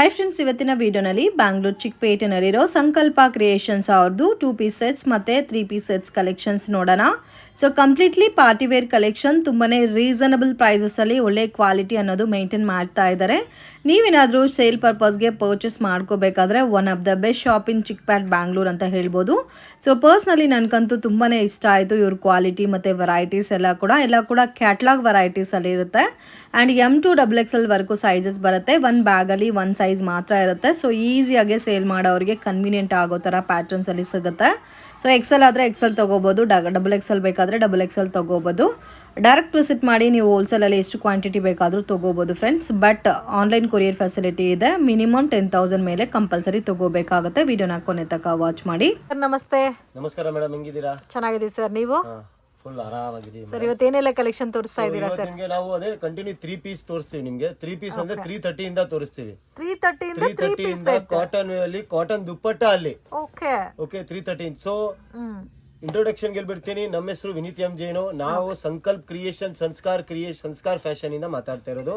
Hi friends, ಇವತ್ತಿನ ವಿಡಿಯೋನಲ್ಲಿ ಬ್ಯಾಂಗ್ಳೂರ್ ಚಿಕ್ಕಪೇಟೆನಲ್ಲಿರೋ ಸಂಕಲ್ಪ ಕ್ರಿಯೇಷನ್ಸ್ ಅವ್ರದ್ದು 2 ಪೀಸ್ ಸೆಟ್ಸ್ ಮತ್ತು 3 ಪೀಸ್ ಸೆಟ್ಸ್ ಕಲೆಕ್ಷನ್ಸ್ ನೋಡೋಣ. So completely party wear collection, ತುಂಬಾ ರೀಸನಬಲ್ ಪ್ರೈಸಸಲ್ಲಿ ಒಳ್ಳೆ ಕ್ವಾಲಿಟಿ ಅನ್ನೋದು ಮೇಂಟೈನ್ ಮಾಡ್ತಾ ಇದ್ದಾರೆ. ನೀವೇನಾದರೂ ಸೇಲ್ ಪರ್ಪಸ್ಗೆ ಪರ್ಚೇಸ್ ಮಾಡ್ಕೋಬೇಕಾದ್ರೆ one of the best shop in Chickpet Bangalore ಅಂತ ಹೇಳ್ಬೋದು. ಸೊ ಪರ್ಸ್ನಲಿ ನನಗಂತೂ ತುಂಬಾ ಇಷ್ಟ ಆಯಿತು ಇವ್ರ ಕ್ವಾಲಿಟಿ ಮತ್ತು ವೆರೈಟೀಸ್ ಎಲ್ಲ ಕೂಡ ಕ್ಯಾಟ್ಲಾಗ್ ವೆರೈಟೀಸಲ್ಲಿ ಇರುತ್ತೆ. ಆ್ಯಂಡ್ M2 XXL ವರೆಗೂ ಸೈಜಸ್ ಬರುತ್ತೆ. ಒಂದು ಬ್ಯಾಗಲ್ಲಿ ಒಂದು ಸೈಜ್ ಮಾತ್ರ ಇರುತ್ತೆ. ಸೊ ಈಸಿಯಾಗಿ ಸೇಲ್ ಮಾಡೋರಿಗೆ ಕನ್ವೀನಿಯೆಂಟ್ ಆಗೋ ಥರ ಪ್ಯಾಟರ್ನ್ಸಲ್ಲಿ ಸಿಗುತ್ತೆ. ಸೊ XL ಆದರೆ XL ತೊಗೋಬೋದು, XXL ಬೇಕಾದರೆ XXL ತೊಗೋಬೋದು. ಡೈರೆಕ್ಟ್ ವಿಸಿಟ್ ಮಾಡಿ ನೀವು ಹೋಲ್ಸೇಲಲ್ಲಿ ಎಷ್ಟು ಕ್ವಾಂಟಿಟಿ ಬೇಕಾದರೂ ತೊಗೋಬೋದು friends. But online courier facility ಇದೆ. ಮಿನಿಮಮ್ 10,000 ಮೇಲೆ ಕಂಪಲ್ಸರಿ ತೊಗೋಬೇಕಾಗುತ್ತೆ. ವಿಡಿಯೋನ ಕೊನೆ ತನಕ ವಾಚ್ ಮಾಡಿ. ನಮಸ್ತೆ. ನಮಸ್ಕಾರ ಮೇಡಮ್, ಹೆಂಗಿದ್ದೀರಾ? ಚೆನ್ನಾಗಿದ್ದೀವಿ ಸರ್, ನೀವು? ಫುಲ್ ಆರಾಮಾಗಿದ್ದೀವಿ ಸರ್. ಇವತ್ತೇನೆಲ್ಲ ಕಲೆಕ್ಷನ್ ತೋರಿಸ್ತಾ ಇದ್ದೀರಾ ಸರ್? ನಿಮಗೆ ನಾವು ಅದೇ ಕಂಟಿನ್ಯೂ 3 ಪೀಸ್ ತೋರಿಸ್ತೀವಿ. ನಿಮಗೆ 3 ಪೀಸ್ ಅಂದ್ರೆ 330 ಇಂದ ತೋರಿಸ್ತೀವಿ. 330 ಇಂದ ಕಾಟನ್ ಅಲ್ಲಿ, ಕಾಟನ್ ದುಪ್ಪಟ್ಟ ಅಲ್ಲಿ. ಓಕೆ 330. ಸೊ ಇಂಟ್ರೊಡಕ್ಷನ್ ಗೆಲ್ಬಿಡ್ತೀನಿ. ನಮ್ಮ ಹೆಸರು ವಿನೀತ್ ಎಂ ಜೈನು. ನಾವು ಸಂಕಲ್ಪ ಕ್ರಿಯೇಷನ್, ಸಂಸ್ಕಾರ ಫ್ಯಾಷನ್ ಇಂದ ಮಾತಾಡ್ತಾ ಇರೋದು.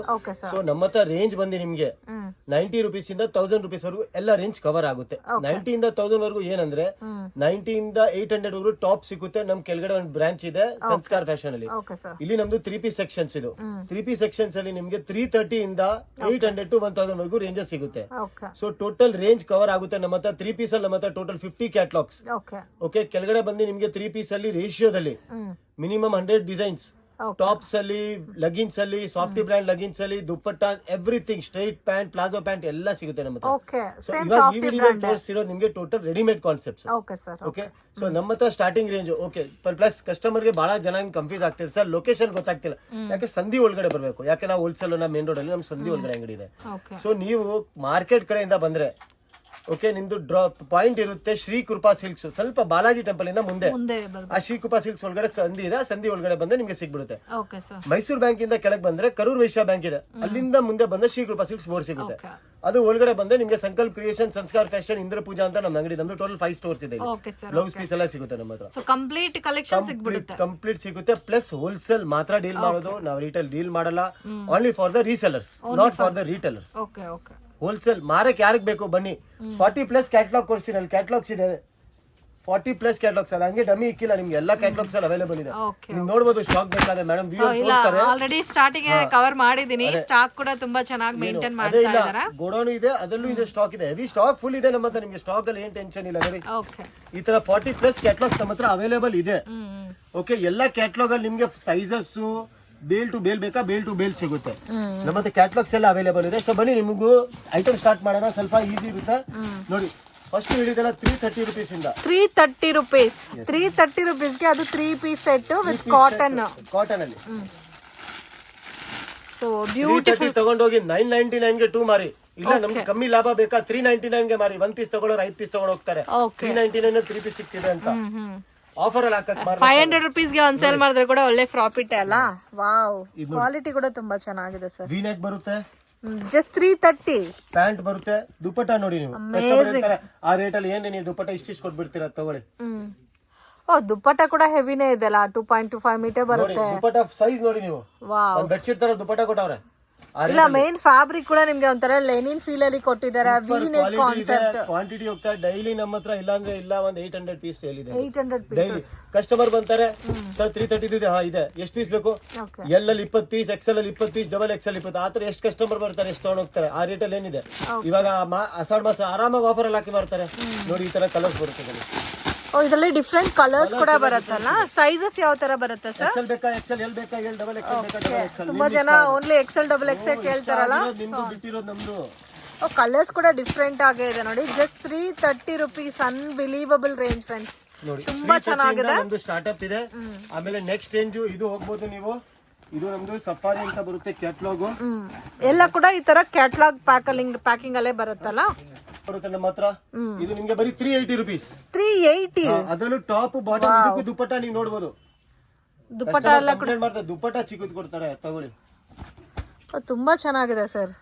ಸೊ ನಮ್ಮ ಹತ್ರ ರೇಂಜ್ ಬಂದು ನಿಮ್ಗೆ 90 ರೂಪೀಸ್ ಇಂದ 1000 ರೂಪೀಸ್ ವರೆಗೂ ಎಲ್ಲ ರೇಂಜ್ ಕವರ್ ಆಗುತ್ತೆ. 90 ಇಂದ 1000 ವರೆಗೂ ಏನಂದ್ರೆ 90 ಇಂದ 800 ವರೆಗೂ ಟಾಪ್ ಸಿಗುತ್ತೆ. ನಮ್ ಕೆಳಗಡೆ ಒಂದು ಬ್ರಾಂಚ್ ಇದೆ ಸಂಸ್ಕಾರ ಫ್ಯಾಷನ್ ಅಲ್ಲಿ. ಇಲ್ಲಿ ನಮ್ದು 3 ಪೀಸ್ ಸೆಕ್ಷನ್ಸ್ ಇದು. 3 ಪೀಸ್ ಸೆಕ್ಷನ್ಸ್ ಅಲ್ಲಿ ನಿಮ್ಗೆ 330 ಇಂದ 800 to 1000 ವರೆಗೂ ರೇಂಜಸ್ ಸಿಗುತ್ತೆ. ಸೊ ಟೋಟಲ್ ರೇಂಜ್ ಕವರ್ ಆಗುತ್ತೆ ನಮ್ಮ ಹತ್ರ. 3 ಪೀಸ್ ಅಲ್ಲಿ ನಮ್ಮ ಹತ್ರ ಟೋಟಲ್ 50 ಕ್ಯಾಟ್ಲಾಗ್ಸ್. ಓಕೆ, ಕೆಳಗಡೆ ಬಂದು ನಿಮ್ಗೆ 3 ಪೀಸ್ ಅಲ್ಲಿ ರೇಷಿಯೋದಲ್ಲಿ ಮಿನಿಮಮ್ 100 ಡಿಸೈನ್ಸ್. ಟಾಪ್ಸ್ ಅಲ್ಲಿ, ಲಗಿನ್ಸ್ ಅಲ್ಲಿ, ಸಾಫ್ಟಿ ಬ್ರ್ಯಾಂಡ್ ಲಗಿನ್ಸ್ ಅಲ್ಲಿ, dupatta, everything, straight pant, palazzo pant ಎಲ್ಲ ಸಿಗುತ್ತೆ ನಮ್ಮ ಹತ್ರ. ಸೊ ಇವಾಗ ಈ ವಿಡಿಯೋ ತೋರಿಸ್ತಿರೋದು ನಿಮ್ಗೆ total readymade concepts. Okay, so ನಮ್ಮ ಹತ್ರ starting range. Okay, plus customer ಗೆ ಬಹಳ ಜನ ಕನ್ಫ್ಯೂಸ್ ಆಗ್ತಿದೆ ಸರ್, ಲೊಕೇಶನ್ ಗೊತ್ತಾಗ್ತಿಲ್ಲ. ಯಾಕೆ ಸಂಧಿ ಒಳಗಡೆ ಬರಬೇಕು, ಯಾಕೆ ನಾವು ಹೋಲ್ಸೇಲ್ ಮೇನ್ ರೋಡ್ ಅಲ್ಲಿ ನಮ್ ಸಂಧಿ ಒಳಗಡೆ ಅಂಗಡಿ ಇದೆ. ಸೊ ನೀವು ಮಾರ್ಕೆಟ್ ಕಡೆಯಿಂದ ಬಂದ್ರೆ ಓಕೆ, ನಿಮ್ದು ಡ್ರಾಪ್ ಪಾಯಿಂಟ್ ಇರುತ್ತೆ ಶ್ರೀ ಕೃಪಾ ಸಿಲ್ಕ್ಸ್, ಸ್ವಲ್ಪ ಬಾಲಾಜಿ ಟೆಂಪಲ್ ಇಂದ ಮುಂದೆ. ಆ ಶ್ರೀ ಕೃಪಾ ಸಿಲ್ಕ್ಸ್ ಒಳಗಡೆ ಸಂಧಿ ಇದೆ. ಸಂಧಿ ಒಳಗಡೆ ಬಂದ್ರೆ ನಿಮ್ಗೆ ಸಿಗ್ಬಿಡುತ್ತೆ. ಮೈಸೂರು ಬ್ಯಾಂಕ್ ಇಂದ ಕೆಳಗೆ ಬಂದ್ರೆ ಕರೂರ್ ವೈಶ್ಯ ಬ್ಯಾಂಕ್ ಇದೆ, ಅಲ್ಲಿಂದ ಮುಂದೆ ಬಂದ್ರೆ ಶ್ರೀ ಕೃಪಾ ಸಿಲ್ಕ್ಸ್ ಬೋರ್ಡ್ ಸಿಗುತ್ತೆ. ಅದು ಒಳಗಡೆ ಬಂದ್ರೆ ನಿಮ್ಗೆ ಸಂಕಲ್ಪ ಕ್ರಿಯೇಷನ್, ಸಂಸ್ಕಾರ ಫ್ಯಾಷನ್, ಇಂದ್ರ ಪೂಜಾ ಅಂತ ನಮ್ಮ ಅಂಗಡಿ. ನಮ್ದು ಟೋಟಲ್ 5 ಸ್ಟೋರ್ಸ್ ಇದೆ. ಬ್ಲೌಸ್ ಪೀಸ್ ಎಲ್ಲ ಸಿಗುತ್ತೆ ನಮ್ಮ ಹತ್ರ. ಕಂಪ್ಲೀಟ್ ಸಿಗುತ್ತೆ. ಪ್ಲಸ್ ಹೋಲ್ಸೇಲ್ ಮಾತ್ರ ಡೀಲ್ ಮಾಡೋದು ನಾವು, ರಿಟೇಲ್ ಡೀಲ್ ಮಾಡಲ್ಲ. Only for the resellers, not for the retailers. Wholesale ಮಾರಕ್ ಯಾರಿಗ್ ಬೇಕು ಬನ್ನಿ. 40+ ಕ್ಯಾಟ್ಲಾಗ್ ಕೊಡ್ತೀನಿ. ಅಲ್ಲಿ ಕ್ಯಾಟ್ಲಾಗ್ಸ್ ಇದೆ 40+ ಕ್ಯಾಟ್ಲಾಗ್ಸ್. ಅಲ್ಲ ಹಂಗೆ ಡಮ್ಮಿ ಇಕ್ಕಿಲ್ಲ, ನಿಮ್ಗೆ ಎಲ್ಲ ಕ್ಯಾಟ್ಲಾಗ್ಸ್ ಅಲ್ಲಿ ಅವೈಲೇಬಲ್ ಇದೆ. ನೀವು ನೋಡಬಹುದು. ಸ್ಟಾಕ್ ಬೇಕಾದ್ರೆ ಮೇಡಮ್ ಆಲ್ರೆಡಿ ಸ್ಟಾರ್ಟಿಂಗ್ ಕವರ್ ಮಾಡಿದೀನಿ. ಸ್ಟಾಕ್ ಕೂಡ ತುಂಬಾ ಚೆನ್ನಾಗಿ ಮೇಂಟೈನ್ ಮಾಡ್ತಾ ಇದ್ದಾರೆ. ಗೋಡೌನ್ ಇದೆ, ಅದರಲ್ಲೂ ಇದೆ ಸ್ಟಾಕ್ ಇದೆ. ಹೆವಿ ಸ್ಟಾಕ್ ಫುಲ್ ಇದೆ ನಮ್ಮ ಹತ್ರ. ನಿಮ್ಗೆ ಸ್ಟಾಕ್ ಅಲ್ಲಿ ಏನ್ ಟೆನ್ಷನ್ ಇಲ್ಲ. ಈ ತರ 40+ ಕ್ಯಾಟ್ಲಾಗ್ಸ್ ನಮ್ಮ ಹತ್ರ ಅವೈಲೇಬಲ್ ಇದೆ. ಓಕೆ, ಎಲ್ಲ ಕ್ಯಾಟ್ಲಾಗ್ ಅಲ್ಲಿ ನಿಮ್ಗೆ ಸೈಜಸ್ ಬೇಲ್ ಟು ಬೇಲ್ ಬೇಕಾ, ಬೇಲ್ ಟು ಬೇಲ್ ಸಿಗುತ್ತೆ. ನಮ್ಮ ಹತ್ರ ಕ್ಯಾಟ್ಲಾಗ್ಸ್ ಎಲ್ಲ ಅವೈಲೇಬಲ್ ಇದೆ. ಸೊ ಬನ್ನಿ ನಿಮಗೂ ಐಟಮ್ ಸ್ಟಾರ್ಟ್ ಮಾಡೋಣ. ಸ್ವಲ್ಪ ಈಸಿ ಇರುತ್ತೆ ನೋಡಿ. ಫಸ್ಟ್ ಹಿಡಿದೆಲ್ಲ 330 ರೂಪೀಸ್ ಇಂದ 330 ರೂಪೀಸ್. 330 ರೂಪೀಸ್ಗೆ ಅದು 3 ಪೀಸ್ ಸೆಟ್ ವಿತ್ ಕಾಟನ್ ಅಲ್ಲಿ. So beautiful. ತಗೊಂಡೋಗಿ 999 ಗೆ 2 ಮಾರಿ. ಇಲ್ಲ ನಮ್ಗೆ ಕಮ್ಮಿ ಲಾಭ ಬೇಕಾ 399 ಗೆ ಮಾರಿ. 1 ಪೀಸ್ ತಗೊಳ್ಳೋರು 5 ಪೀಸ್ ತಗೊಂಡು ಹೋಗ್ತಾರೆ. 399 3 ಪೀಸ್ ಸಿಗ್ತಿದೆ ಅಂತ ಆಫರ್ ಅಲ್ಲಿ ಹಾಕಕ್ 500 ರೂಪೀಸ್ಗೆ ಒಂದ್ ಸೇಲ್ ಮಾಡಿದ್ರೆ ಕೂಡ ಒಳ್ಳೆ ಪ್ರಾಫಿಟ್ ಅಲ್ಲ. ವಾವ್, ಕ್ವಾಲಿಟಿ ಕೂಡ ತುಂಬಾ ಚೆನ್ನಾಗಿದೆ ಸರ್. ವಿ-ನೆಕ್ ಬರುತ್ತೆ, ಜಸ್ಟ್ 330. ಪ್ಯಾಂಟ್ ಬರುತ್ತೆ. ದುಪ್ಪಟ್ಟ ನೋಡಿ ನೀವು, ಆ ರೇಟ್ ಅಲ್ಲಿ ಏನ್ ನೀವು ದುಪ್ಪಟ್ಟ ಇಷ್ಟಿಷ್ಟು ಕೊಟ್ಬಿಡ್ತೀರಾ, ತಗೊಳ್ಳಿ. ಓ, ದುಪ್ಪಟ್ಟ ಕೂಡ ಹೆವಿನೇ ಇದೆಲ್ಲ. 2.25 ಮೀಟರ್ ಬರುತ್ತೆ. ದುಪ್ಪಟ್ಟ ಸೈಜ್ ನೋಡಿ ನೀವು. ಒಂದ್ ಬೆಡ್ಶೀಟ್ ತರ ದುಪ್ಪಟ್ಟ ಕೊಟ್ಟವ್ರೆ. ಇಲ್ಲ, ಮೇನ್ ಫ್ಯಾಬ್ರಿಕ್ ಕೂಡ ನಿಮ್ಗೆ ಒಂಥರ ಲೆನಿನ್ ಫೀಲ್ ಅಲ್ಲಿ ಕೊಟ್ಟಿದ್ದಾರೆ. V-neck concept. ಕ್ವಾಂಟಿಟಿ ಹೋಗ್ತಾ ಡೈಲಿ ನಮ್ಮ ಹತ್ರ ಇಲ್ಲ ಅಂದ್ರೆ ಇಲ್ಲ ಒಂದು 800 ಪೀಸ್ ಸೇಲ್ ಇದೆ. 800 ಡೈಲಿ ಕಸ್ಟಮರ್ ಬಂತಾರೆ ಸರ್ 330 ಇದೆ. ಇದೆ ಎಷ್ಟು ಪೀಸ್ ಬೇಕು? ಎಲ್ ಅಲ್ಲಿ 20 ಪೀಸ್, XL ಅಲ್ಲಿ 20 ಪೀಸ್, XXL 20. ಆತರ ಎಷ್ಟು ಕಸ್ಟಮರ್ ಬರ್ತಾರೆ, ಎಷ್ಟು ತಗೊಂಡ್ ಹೋಗ್ತಾರೆ. ಆ ರೇಟ್ ಅಲ್ಲಿ ಏನಿದೆ ಇವಾಗ ಆಷಾಢ ಮಾಸ ಆರಾಮಾಗಿ ಆಫರ್ ಅಲ್ಲಿ ಹಾಕಿ ಮಾಡ್ತಾರೆ ನೋಡಿ. ಈ ತರ ಕಲರ್ಸ್ ಬರುತ್ತೆ. ಇದರಲ್ಲಿ ಡಿಫ್ರೆಂಟ್ ಕಲರ್ಸ್ ಕೂಡ ಬರುತ್ತಲ್ಲ. ಸೈಜಸ್ ಯಾವ ತರ ಬರುತ್ತೆ ಸರ್? XL ಬೇಕಾ, XL, L ಬೇಕಾ, L, XXL ಬೇಕಾ, XXL. ತುಂಬಾ ಜನ ಓನ್ಲಿ XL, XXL ಕೇಳ್ತಾರಲ್ಲ. ಬಿಟ್ಟಿರೋದು ನಮ್ದು. ಕಲರ್ಸ್ ಕೂಡ ಡಿಫ್ರೆಂಟ್ ಆಗೇ ಇದೆ ನೋಡಿ. Just 330 rupees. Unbelievable range friends. ತುಂಬಾ ಚೆನ್ನಾಗಿದೆ. ನಮ್ದು ಸ್ಟಾರ್ಟ್ಅಪ್ ಇದೆ. ಆಮೇಲೆ ನೆಕ್ಸ್ಟ್ ರೇಂಜ್ ಇದು ಹೋಗ್ಬೋದು ನೀವು. ಇದು ನಮ್ದು ಸಫಾರಿ ಅಂತ ಬರುತ್ತೆ ಕ್ಯಾಟ್ಲಾಗ್. ಎಲ್ಲ ಕೂಡ ಈ ತರ ಕ್ಯಾಟ್ಲಾಗ್ ಪ್ಯಾಕಿಂಗ್ ಅಲ್ಲೇ ಬರುತ್ತಲ್ಲ. ಬರುತ್ತೆ ನಮ್ಮ ಹತ್ರ. ಇದು ನಿಮ್ಗೆ ಬರೀ 380 ರೂಪೀಸ್. 380. ಅದರಲ್ಲೂ ಟಾಪ್ ಬಾಟಮ್ ದುಪ್ಪಟ್ಟ ನೀವು ನೋಡಬಹುದು. ದುಪ್ಪಟ್ಟ ಎಲ್ಲ ಕಂಪ್ಲೇಂಟ್ ಮಾಡ್ತಾರೆ, ದುಪ್ಪಟ್ಟ ಚಿಕ್ಕದು ಕೊಡ್ತಾರೆ, ತಗೊಳ್ಳಿ. ತುಂಬಾ ಚೆನ್ನಾಗಿದೆ ಸರ್.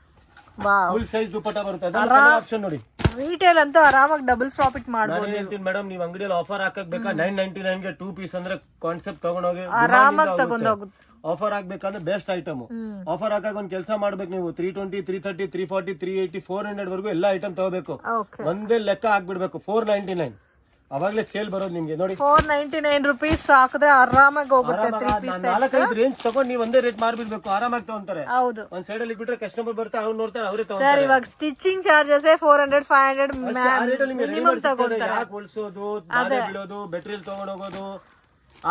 ವಾವ್, ಫುಲ್ ಸೈಜ್ ದುಪ್ಪಟ್ಟ ಬರುತ್ತೆ. ಅದರ ಆಪ್ಷನ್ ನೋಡಿ. ರಿಟೇಲ್ ಅಂತೂ ಆರಾಮಾಗಿ ಡಬಲ್ ಪ್ರಾಫಿಟ್ ನಾನು ಮಾಡ್ಬೋದು. ಹೇಳ್ತೀನಿ ಮೇಡಮ್, ನೀವು ಅಂಗಡಿಯಲ್ಲಿ ಆಫರ್ ಹಾಕಕ್ ಬೇಕಾ 999 ಗೆ 2 ಪೀಸ್ ಅಂದ್ರೆ ಕಾನ್ಸೆಪ್ಟ್ ತಗೊಂಡೋಗಿ ಆರಾಮಾಗಿ ತಗೊಂಡೋಗುತ್ತೆ. ಆಫರ್ ಹಾಕ್ಬೇಕಂದ್ರೆ ಬೆಸ್ಟ್ ಐಟಮ್. ಆಫರ್ ಹಾಕಕ್ ಒಂದ್ ಕೆಲಸ ಮಾಡ್ಬೇಕು ನೀವು, 320, 330, 340, 380, 400 ವರ್ಗು ಎಲ್ಲ ಐಟಮ್ ತಗೋಬೇಕು. ಓಕೆ, ಒಂದೇ ಲೆಕ್ಕ ಹಾಕ್ಬಿಡ್ಬೇಕು 499, ಅವಾಗ್ಲೇ ಸೇಲ್ ಬರೋದು ನಿಮ್ಗೆ. ನೋಡಿ 499 rupees ಹಾಕಿದ್ರೆ ಆರಾಮಾಗಿ ಹೋಗುತ್ತೆ 3 ಪೀಸ್. 4-5 ರೇಂಜ್ ತಗೊಂಡ್ ನೀವು ಒಂದೇ ರೇಟ್ ಮಾಡ್ಬಿಡ್ಬೇಕು, ಆರಾಮಾಗಿ ತಗೊಂತಾರೆ. ಹೌದು ಒಂದ್ ಸೈಡ್ ಅಲ್ಲಿ ಬಿಟ್ರೆ ಕಸ್ಟಮರ್ ಬರ್ತಾರೆ, ಅವ್ರು ನೋಡ್ತಾರೆ, ಅವರೇ ಸರ್. ತಗೊಂತಾರೆ. ಇವಾಗ ಸ್ಟಿಚಿಂಗ್ ಚಾರ್ಜಸ್ 400 500 ಮಿನಿಮಮ್ ತಗೋತಾರೆ. ಯಾಕೆ ಹೊಲ್ಸೋದು, ಬಾಧೆ ಬೀಳೋದು, ಬೆಟ್ರಿಲ್ ತಗೊಂಡ್ ಹೋಗೋದು,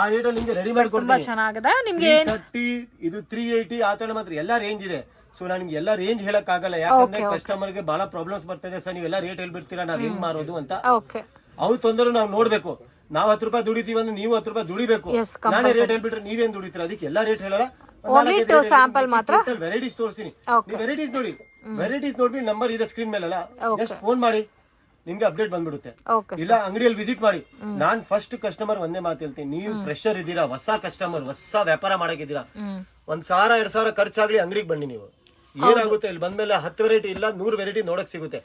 ಆ ರೇಟ್ ಅಲ್ಲಿ ನಿಮ್ಗೆ ರೆಡಿ ತುಂಬಾ ಮಾಡ್ಕೊಡ್ತೀನಿ. ಚೆನ್ನಾಗಿದೆ. ನಿಮ್ಗೆ 330, ಇದು 380 ಆ ತರ ಮಾತ್ರ ಎಲ್ಲಾ ರೇಂಜ್ ಇದೆ. ಸೊ ನಾನು ನಿಮ್ಗೆ ಎಲ್ಲಾ ರೇಂಜ್ ಹೇಳಕ್ ಆಗಲ್ಲ, ಯಾಕಂದ್ರೆ ಕಸ್ಟಮರ್ ಗೆ ಬಹಳ ಪ್ರಾಬ್ಲಮ್ಸ್ ಬರ್ತದೆ. ಸರ್ ನೀವೆಲ್ಲ ರೇಟ್ ಹೇಳ್ಬಿಡ್ತೀರಾ, ನಾವ್ ಹೆಂಗ್ ಮಾರೋದು ಅಂತ. ಓಕೆ, ಅವು ತೊಂದರೆ ನಾವು ನೋಡ್ಬೇಕು. ನಾವ್ 10 ರೂಪಾಯಿ ದುಡಿತೀವಿ ಅಂದ್ರೆ ನೀವು 10 ರೂಪಾಯಿ ದುಡಿಬೇಕು. ನಾನೇ ರೇಟ್ ಹೇಳ್ಬಿಟ್ರೆ ನೀವೇನ್ ದುಡಿತೀರಾ? ಅದಕ್ಕೆ ಎಲ್ಲಾ ರೇಟ್ ಹೇಳಲ್ಲ, ಸ್ಯಾಂಪಲ್ ಮಾತ್ರ ವೆರೈಟೀಸ್ ತೋರಿಸ್ತೀನಿ. ನೀವು ವೆರೈಟೀಸ್ ನೋಡಿ, ವೆರೈಟೀಸ್ ನೋಡ್ಬಿಟ್ಟು ನಂಬರ್ ಇದೆ ಸ್ಕ್ರೀನ್ ಮೇಲಲ್ಲ, ಜಸ್ಟ್ ಫೋನ್ ಮಾಡಿ, ನಿಮ್ಗೆ ಅಪ್ಡೇಟ್ ಬಂದ್ಬಿಡುತ್ತೆ. ಇಲ್ಲ ಅಂಗಡಿಯಲ್ಲಿ ವಿಸಿಟ್ ಮಾಡಿ. ನಾನ್ ಫಸ್ಟ್ ಕಸ್ಟಮರ್ ಒಂದೇ ಮಾತು ಹೇಳ್ತೀನಿ, ನೀವು ಫ್ರೆಶರ್ ಇದ್ದೀರಾ, ಹೊಸ ಕಸ್ಟಮರ್, ಹೊಸ ವ್ಯಾಪಾರ ಮಾಡಕ್ಕಿದ್ದೀರಾ, 1,000-2,000 ಖರ್ಚಾಗ್ಲಿ ಅಂಗಡಿಗೆ ಬನ್ನಿ. ನೀವು ಏನಾಗುತ್ತೆ ಇಲ್ಲಿ ಬಂದ್ಮೇಲೆ 10 ವೆರೈಟಿ ಇಲ್ಲ 100 ವೆರೈಟಿ ನೋಡಕ್ ಸಿಗುತ್ತೆ,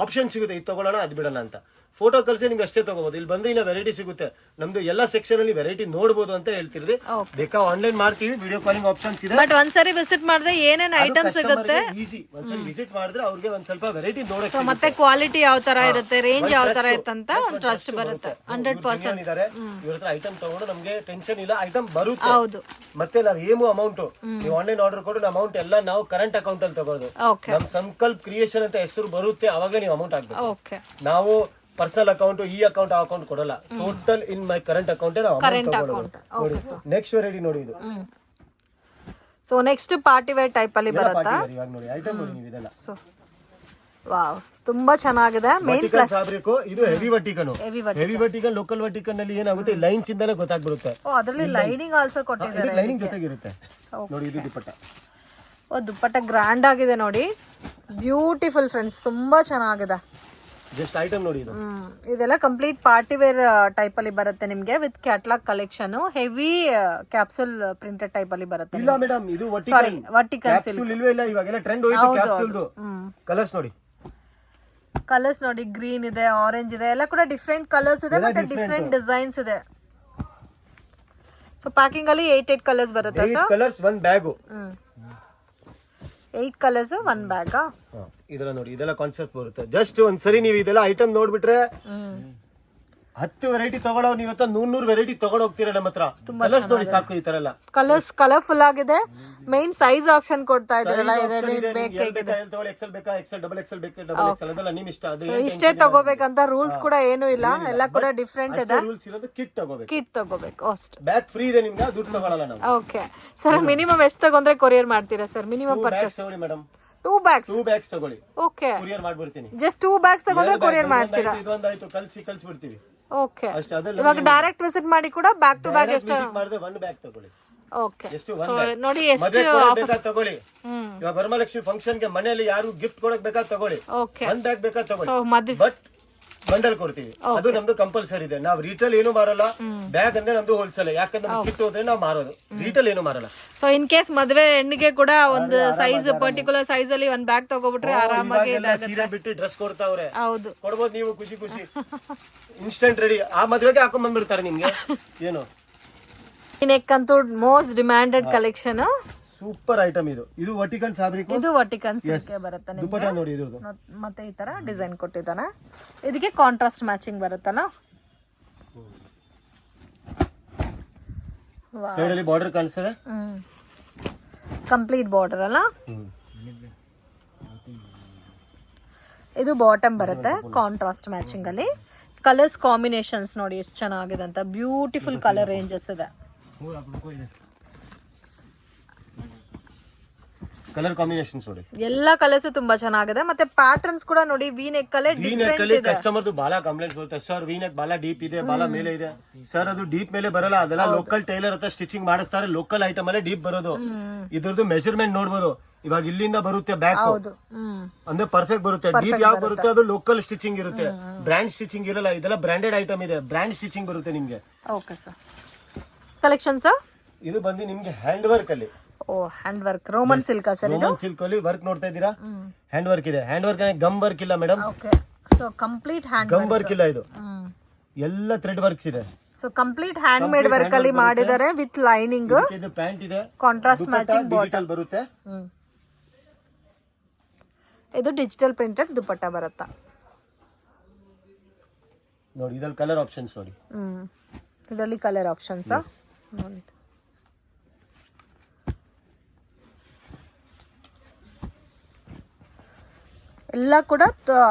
ಆಪ್ಷನ್ ಸಿಗುತ್ತೆ. ಇದು ತಗೊಳ್ಳೋಣ ಅದ್ ಬಿಡೋಣ ಅಂತ ಫೋಟೋ ಕಳ್ಸಿ ನಿಮ್ಗೆ ಅಷ್ಟೇ ತಗೋಬಹುದು. ಇಲ್ಲಿ ಬಂದ್ರೆ ಇನ್ನ ವೆರೈಟಿ ಸಿಗುತ್ತೆ. ನಮ್ದು ಎಲ್ಲಾ ಸೆಕ್ಷನ್ ಅಲ್ಲಿ ವೆರೈಟಿ ನೋಡಬಹುದು ಅಂತ ಹೇಳ್ತಿರ್ದೆ. ಬೇಕಾ ಆನ್ಲೈನ್ ಮಾಡ್ತೀವಿ, ವಿಡಿಯೋ ಕಾಲಿಂಗ್ ಆಪ್ಷನ್ಸ್ ಇದೆ. ಬಟ್ ಒಂದ್ಸರಿ ವಿಸಿಟ್ ಮಾಡಿದ್ರೆ ಏನೇನ್ ಐಟಮ್ ಸಿಗುತ್ತೆ ಈಸಿ. ಒಂದ್ಸರಿ ವಿಸಿಟ್ ಮಾಡಿದ್ರೆ ಅವ್ರಿಗೆ ಒಂದ್ ಸ್ವಲ್ಪ ವೆರೈಟಿ ನೋಡಕ್ ಮತ್ತೆ ಕ್ವಾಲಿಟಿ ಯಾವ ತರ ಇರುತ್ತೆ, ರೇಂಜ್ ಯಾವ ತರ ಇರುತ್ತೆ ಅಂತ ಒಂದು ಟ್ರಸ್ಟ್ ಬರುತ್ತೆ. 100% ಇದಾರೆ ಇವ್ರ ಹತ್ರ ಐಟಮ್ ತಗೊಂಡು ನಮ್ಗೆ ಟೆನ್ಷನ್ ಇಲ್ಲ, ಐಟಮ್ ಬರುತ್ತೆ. ಹೌದು. ಮತ್ತೆ ನಾವ್ ಏನು ಅಮೌಂಟ್ ನೀವು ಆನ್ಲೈನ್ ಆರ್ಡರ್ ಕೊಟ್ಟು ಅಮೌಂಟ್ ಎಲ್ಲ ನಾವು ಕರೆಂಟ್ ಅಕೌಂಟ್ ಅಲ್ಲಿ ತಗೊಳ್ಳೋದು. ಓಕೆ, ನಮ್ ಸಂಕಲ್ಪ ಕ್ರಿಯೇಷನ್ ಅಂತ ಹೆಸರು ಬರುತ್ತೆ, ಅವಾಗ ನೀವು ಅಮೌಂಟ್ ಹಾಕ್ಬೇಕು. ಓಕೆ. ನಾವು ಪರ್ಸನಲ್ ಅಕೌಂಟ್, ಈ ಅಕೌಂಟ್, ಆ ಅಕೌಂಟ್ ಕೊಡಲ್ಲ. Total in my current account ನಾವು ಅಮೌಂಟ್ ತಗೊಳ್ಳೋದು. ನೆಕ್ಸ್ಟ್ ವೆರೈಟಿ ನೋಡಿ ಇದು. So next party wear type ಅಲ್ಲಿ ಬರುತ್ತಾ? ಇವಾಗ ನೋಡಿ ಐಟಮ್ ನೋಡಿ ನೀವು ಇದೆಲ್ಲ. ವಾವ್, ತುಂಬಾ ಚೆನ್ನಾಗಿದೆ. ಮೇನ್ ವರ್ಟಿಕಲ್ ಫ್ಯಾಬ್ರಿಕ್ ಇದು ಹೆವಿ ವರ್ಟಿಕನ್. ಹೆವಿ ವರ್ಟಿಕನ್ ಲೋಕಲ್ ವರ್ಟಿಕನ್ ನಲ್ಲಿ ಏನಾಗುತ್ತೆ, ಲೈನ್ಸ್ ಇಂದಾನೆ ಗೊತ್ತಾಗ್ಬಿಡುತ್ತೆ. ಅದರಲ್ಲಿ ಲೈನಿಂಗ್ ಆಲ್ಸೋ ಕೊಟ್ಟಿದ್ದಾರೆ. ಲೈನಿಂಗ್ ಜೊತೆಗಿರುತ್ತೆ ನೋಡಿ. ಇದು ದುಪ್ಪಟ್ಟ. ಓ, ದುಪ್ಪಟ್ಟ ಗ್ರ್ಯಾಂಡ್ ಆಗಿದೆ ನೋಡಿ, ಬ್ಯೂಟಿಫುಲ್ ಫ್ರೆಂಡ್ಸ್, ತುಂಬಾ ಚೆನ್ನಾಗಿದೆ. ಜಸ್ಟ್ ಐಟಮ್ ನೋಡಿ ಇದು. ಇದೆಲ್ಲ ಕಂಪ್ಲೀಟ್ ಪಾರ್ಟಿ ವೇರ್ ಟೈಪ್ ಅಲ್ಲಿ ಬರುತ್ತೆ ನಿಮ್ಗೆ, with catalogue collection. Heavy capsule printed type ಅಲ್ಲಿ ಬರುತ್ತೆ. ಇಲ್ಲ ಮೇಡಮ್, ಇದು ವರ್ಟಿಕಲ್ ಕ್ಯಾಪ್ಸೂಲ್ ಇಲ್ವೇ ಇಲ್ಲ. ಇವಾಗೆಲ್ಲ ಟ್ರೆಂಡ್ ಹೋಯ್ತು ಕ್ಯಾಪ್ಸೂಲ್ದು. ಕಲರ್ಸ್ ನೋಡಿ, ಕಲರ್ಸ್ ನೋಡಿ, ಗ್ರೀನ್ ಇದೆ, ಆರೆಂಜ್ ಇದೆ, ಎಲ್ಲ ಕೂಡ ಡಿಫ್ರೆಂಟ್ ಕಲರ್ಸ್ ಇದೆ, ಮತ್ತೆ ಡಿಫ್ರೆಂಟ್ ಡಿಸೈನ್ಸ್ ಇದೆ. ಸೊ ಪ್ಯಾಕಿಂಗ್ ಅಲ್ಲಿ 8 ಕಲರ್ಸ್ ಬರುತ್ತೆ. 8 ಕಲರ್ಸ್ ಒಂದು ಬ್ಯಾಗ್. 8 ಕಲರ್ಸ್ ಒಂದು ಬ್ಯಾಗ್. ಇದೆಲ್ಲ ನೋಡಿ, ಇದೆಲ್ಲ ಕಾನ್ಸೆಪ್ಟ್ ಬರುತ್ತೆ. ಜಸ್ಟ್ ಒಂದ್ಸರಿ ನೀವು ಇದೆಲ್ಲ ಐಟಮ್ ನೋಡ್ಬಿಟ್ರೆ 10 ವೆರೈಟಿ ತಗೊಳ್ಳೋ ನೀವು 100 ವೆರೈಟಿ ತಗೊಂಡ್ ಹೋಗ್ತೀರಾ ನಮ್ಮ ಹತ್ರ. ಕಲರ್ಸ್ ನೋಡಿ ಸಾಕು. ಈ ತರ ಎಲ್ಲ ಕಲರ್ಸ್ ಕಲರ್ಫುಲ್ ಆಗಿದೆ. ಮೈನ್ ಸೈಜ್ ಆಪ್ಷನ್ ಕೊಡ್ತಾ ಇದ್ರಲ್ಲ, ಎಕ್ಸೆಲ್ ಬೇಕಾ, ಎಕ್ಸೆಲ್, ಡಬಲ್ ಎಕ್ಸೆಲ್ ಬೇಕಾ, ಡಬಲ್ ಎಕ್ಸೆಲ್ ಅದೆಲ್ಲ ನಿಮ್ ಇಷ್ಟ. ಅದು ಇಷ್ಟೇ ತಗೋಬೇಕಂತ ರೂಲ್ಸ್ ಕೂಡ ಏನು ಇಲ್ಲ, ಎಲ್ಲ ಕೂಡ ಡಿಫ್ರೆಂಟ್ ಇದೆ. ರೂಲ್ಸ್ ಇರೋದು ಕಿಟ್ ತಗೋಬೇಕು. ಕಿಟ್ ತಗೋಬೇಕು ಅಷ್ಟೇ. ಬ್ಯಾಗ್ ಫ್ರೀ ಇದೆ ನಿಮ್ಗೆ, ದುಡ್ಡು ತಗೊಳ್ಳಲ್ಲ ನಾವು. ಓಕೆ ಸರ್, ಮಿನಿಮಮ್ ಎಷ್ಟು ತಗೊಂಡ್ರೆ ಕೊರಿಯರ್ ಮಾಡ್ತೀರಾ ಸರ್? ಮಿನಿಮಮ್ ಪರ್ಚೇಸ್ ತಗೊಳ್ಳಿ ಮೇಡಮ್, 2 ಬ್ಯಾಗ್ಸ್. 2 ಬ್ಯಾಗ್ಸ್ ತಗೊಳ್ಳಿ, ಓಕೆ, ಕೊರಿಯರ್ ಮಾಡ್ಬಿಡ್ತೀನಿ. ಜಸ್ಟ್ 2 ಬ್ಯಾಗ್ಸ್ ತಗೊಂಡ್ರೆ ಕೊರಿಯರ್ ಮಾಡ್ತೀರಾ? ಇದೊಂದಾಯ್ತು, ಕಳ್ಸಿಬಿಡ್ತೀವಿ ಓಕೆ. ಅಷ್ಟೇ. ಅದೆಲ್ಲ ಇವಾಗ ಡೈರೆಕ್ಟ್ ವಿಸಿಟ್ ಮಾಡಿ ಕೂಡ ಬ್ಯಾಕ್ ಟು ಬ್ಯಾಗ್ ಎಷ್ಟು ಮಾಡಿದ್ರೆ 1 ಬ್ಯಾಗ್ ತಗೊಳ್ಳಿ. ಓಕೆ, ಎಷ್ಟು ನೋಡಿ ಎಷ್ಟು ಬೇಕಾದ್ ತಗೊಳ್ಳಿ. ಇವಾಗ ವರಮಹಾಲಕ್ಷ್ಮಿ ಫಂಕ್ಷನ್ ಗೆ ಮನೆಯಲ್ಲಿ ಯಾರು ಗಿಫ್ಟ್ ಕೊಡಕ್ ಬೇಕಾದ್ ತಗೊಳ್ಳಿ. ಓಕೆ, 1 ಬ್ಯಾಗ್ ಬೇಕಾದ್ ಸೊ ತಗೊಳ್ಳಿ. ಮದ್ವೆ ಬಟ್ ಬಂಡಲ್ ಕೊಡ್ತೀವಿ, ಅದು ನಮ್ದು ಕಂಪಲ್ಸರಿ ಇದೆ. ನಾವು ರಿಟೇಲ್ ಏನು ಮಾರಲ್ಲ, ಬ್ಯಾಗ್ ಅಂದ್ರೆ ನಮ್ದು ಹೋಲ್ಸೇಲ್. ಯಾಕಂದ್ರೆ ನಮ್ಗೆ ಕಿಟ್ ಹೋದ್ರೆ ನಾವು ಮಾರೋದು, ರಿಟೇಲ್ ಏನು ಮಾರಲ್ಲ. ಸೊ ಇನ್ ಕೇಸ್ ಮದ್ವೆ ಹೆಣ್ಣಿಗೆ ಕೂಡ ಒಂದು ಸೈಜ್ ಪರ್ಟಿಕ್ಯುಲರ್ ಸೈಜ್ ಅಲ್ಲಿ ಒಂದು ಬ್ಯಾಗ್ ತಗೋಬಿಟ್ರೆ ಆರಾಮಾಗಿ ಸೀರೆ ಬಿಟ್ಟು ಡ್ರೆಸ್ ಕೊಡ್ತಾವ್ರೆ. ಹೌದು, ಕೊಡ್ಬೋದು ನೀವು ಖುಷಿ ಖುಷಿ. ಇನ್ಸ್ಟೆಂಟ್ ರೆಡಿ, ಆ ಮದ್ವೆಗೆ ಹಾಕೊಂಡ್ ಬಂದ್ಬಿಡ್ತಾರೆ ನಿಮ್ಗೆ. ಏನು ನೆಕ್ ಅಂತೂ most demanded collection. Super item ಇದು. ಇದು ವರ್ಟಿಕಲ್ ಫ್ಯಾಬ್ರಿಕ್, ಇದು ವರ್ಟಿಕಲ್ ಸಿಲ್ಕ್ ಬರುತ್ತೆ ನಿಮ್ಗೆ. ದುಪ್ಪಟ್ಟ ನೋಡಿ ಇದ್ರದ್ದು. ಮತ್ತೆ ಈ ತರ ಡಿಸೈನ್ ಕೊಟ್ಟಿದ್ದಾನೆ. ಇದಕ್ಕೆ ಕಾಂಟ್ರಾಸ್ಟ್ ಮ್ಯಾಚಿಂಗ್ ಬರುತ್ತಲ್ಲ. ಸೈಡ್ ಅಲ್ಲಿ ಬಾರ್ಡರ್ ಕಾಣಿಸ್ತದೆ, ಕಂಪ್ಲೀಟ್ ಬಾರ್ಡರ್ ಅಲ್ಲ. ಇದು ಬಾಟಮ್ ಬರುತ್ತೆ ಕಾಂಟ್ರಾಸ್ಟ್ ಮ್ಯಾಚಿಂಗ್ ಅಲ್ಲಿ. ಕಲರ್ಸ್ ಕಾಂಬಿನೇಷನ್ಸ್ ನೋಡಿ ಎಷ್ಟು ಚೆನ್ನಾಗಿದೆ ಅಂತ. ಬ್ಯೂಟಿಫುಲ್ ಕಲರ್ ರೇಂಜಸ್ ಇದೆ. ಕಲರ್ ಕಾಂಬಿನೇಷನ್ಸ್ ನೋಡಿ, ಎಲ್ಲಾ ಕಲರ್ಸ್ ತುಂಬಾ ಚೆನ್ನಾಗಿದೆ. ಮತ್ತೆ ಪ್ಯಾಟರ್ನ್ಸ್ ಕೂಡ ನೋಡಿ, ವಿ ನೆಕ್ ಅಲ್ಲೇ ಡಿಫರೆಂಟ್ ಇದೆ. ಕಸ್ಟಮರ್ ಬಹಳ ಕಂಪ್ಲೇಂಟ್ ಬರುತ್ತೆ, ಸರ್ ವಿ ನೆಕ್ ಬಹಳ ಡೀಪ್ ಇದೆ, ಬಹಳ ಮೇಲೆ ಇದೆ. ಸರ್ ಅದು ಡೀಪ್ ಮೇಲೆ ಬರಲ್ಲ, ಅದೆಲ್ಲ ಲೋಕಲ್ ಟೈಲರ್ ಹತ್ರ ಸ್ಟಿಚಿಂಗ್ ಮಾಡಿಸ್ತಾರೆ. ಲೋಕಲ್ ಐಟಮ್ ಅಲ್ಲೇ ಡೀಪ್ ಬರೋದು. ಇದ್ರದ್ದು ಮೆಜರ್ಮೆಂಟ್ ನೋಡ್ಬೋದು. ಇವಾಗ ಇಲ್ಲಿಂದ ಬರುತ್ತೆ ಬ್ಯಾಕ್, ಅಂದ್ರೆ ಪರ್ಫೆಕ್ಟ್ ಬರುತ್ತೆ. ಡೀಪ್ ಯಾವ ಬರುತ್ತೆ ಅದು ಲೋಕಲ್ ಸ್ಟಿಚಿಂಗ್ ಇರುತ್ತೆ, ಬ್ರ್ಯಾಂಡ್ ಸ್ಟಿಚಿಂಗ್ ಇರಲ್ಲ. ಇದೆಲ್ಲ ಬ್ರಾಂಡೆಡ್ ಐಟಮ್ ಇದೆ, ಬ್ರ್ಯಾಂಡ್ ಸ್ಟಿಚಿಂಗ್ ಬರುತ್ತೆ ನಿಮ್ಗೆ. Okay sir. ಕಲೆಕ್ಷನ್ಸ್ ಇದು ಬಂದು ನಿಮ್ಗೆ ಹ್ಯಾಂಡ್ ವರ್ಕ್ ಅಲ್ಲಿ. Oh, hand work Roman silk sir? ಇದು ರೋಮನ್ ಸಿಲ್ಕ್ ಅಲ್ಲಿ ವರ್ಕ್ ನೋಡ್ತಾ ಇದ್ದೀರಾ, ಹ್ಯಾಂಡ್ ವರ್ಕ್ ಇದೆ. ಹ್ಯಾಂಡ್ ವರ್ಕ್ ಗಮ್ ವರ್ಕ್ ಇಲ್ಲ madam. Okay, so complete hand gum work ಇಲ್ಲ ಇದು, ಎಲ್ಲ ಥ್ರೆಡ್ ವರ್ಕ್ಸ್ ಇದೆ. So complete hand made work ಅಲ್ಲಿ ಮಾಡಿದ್ದಾರೆ ವಿತ್ ಲೈನಿಂಗ್. ಇದು ಪ್ಯಾಂಟ್ ಇದೆ, ಕಾಂಟ್ರಾಸ್ಟ್ ಮ್ಯಾಚಿಂಗ್ ಡಿಜಿಟಲ್ ಬರುತ್ತೆ. ಇದು ಡಿಜಿಟಲ್ ಪ್ರಿಂಟೆಡ್ ದುಪಟ್ಟ ಬರುತ್ತಾ ನೋಡಿ. ಇದ್ರಲ್ಲಿ ಕಲರ್ ಆಪ್ಷನ್ಸ್ ನೋಡಿ. ಇದರಲ್ಲಿ ಕಲರ್ ಆಪ್ಷನ್ಸ್ ನೋಡಿ. ಎಲ್ಲ ಕೂಡ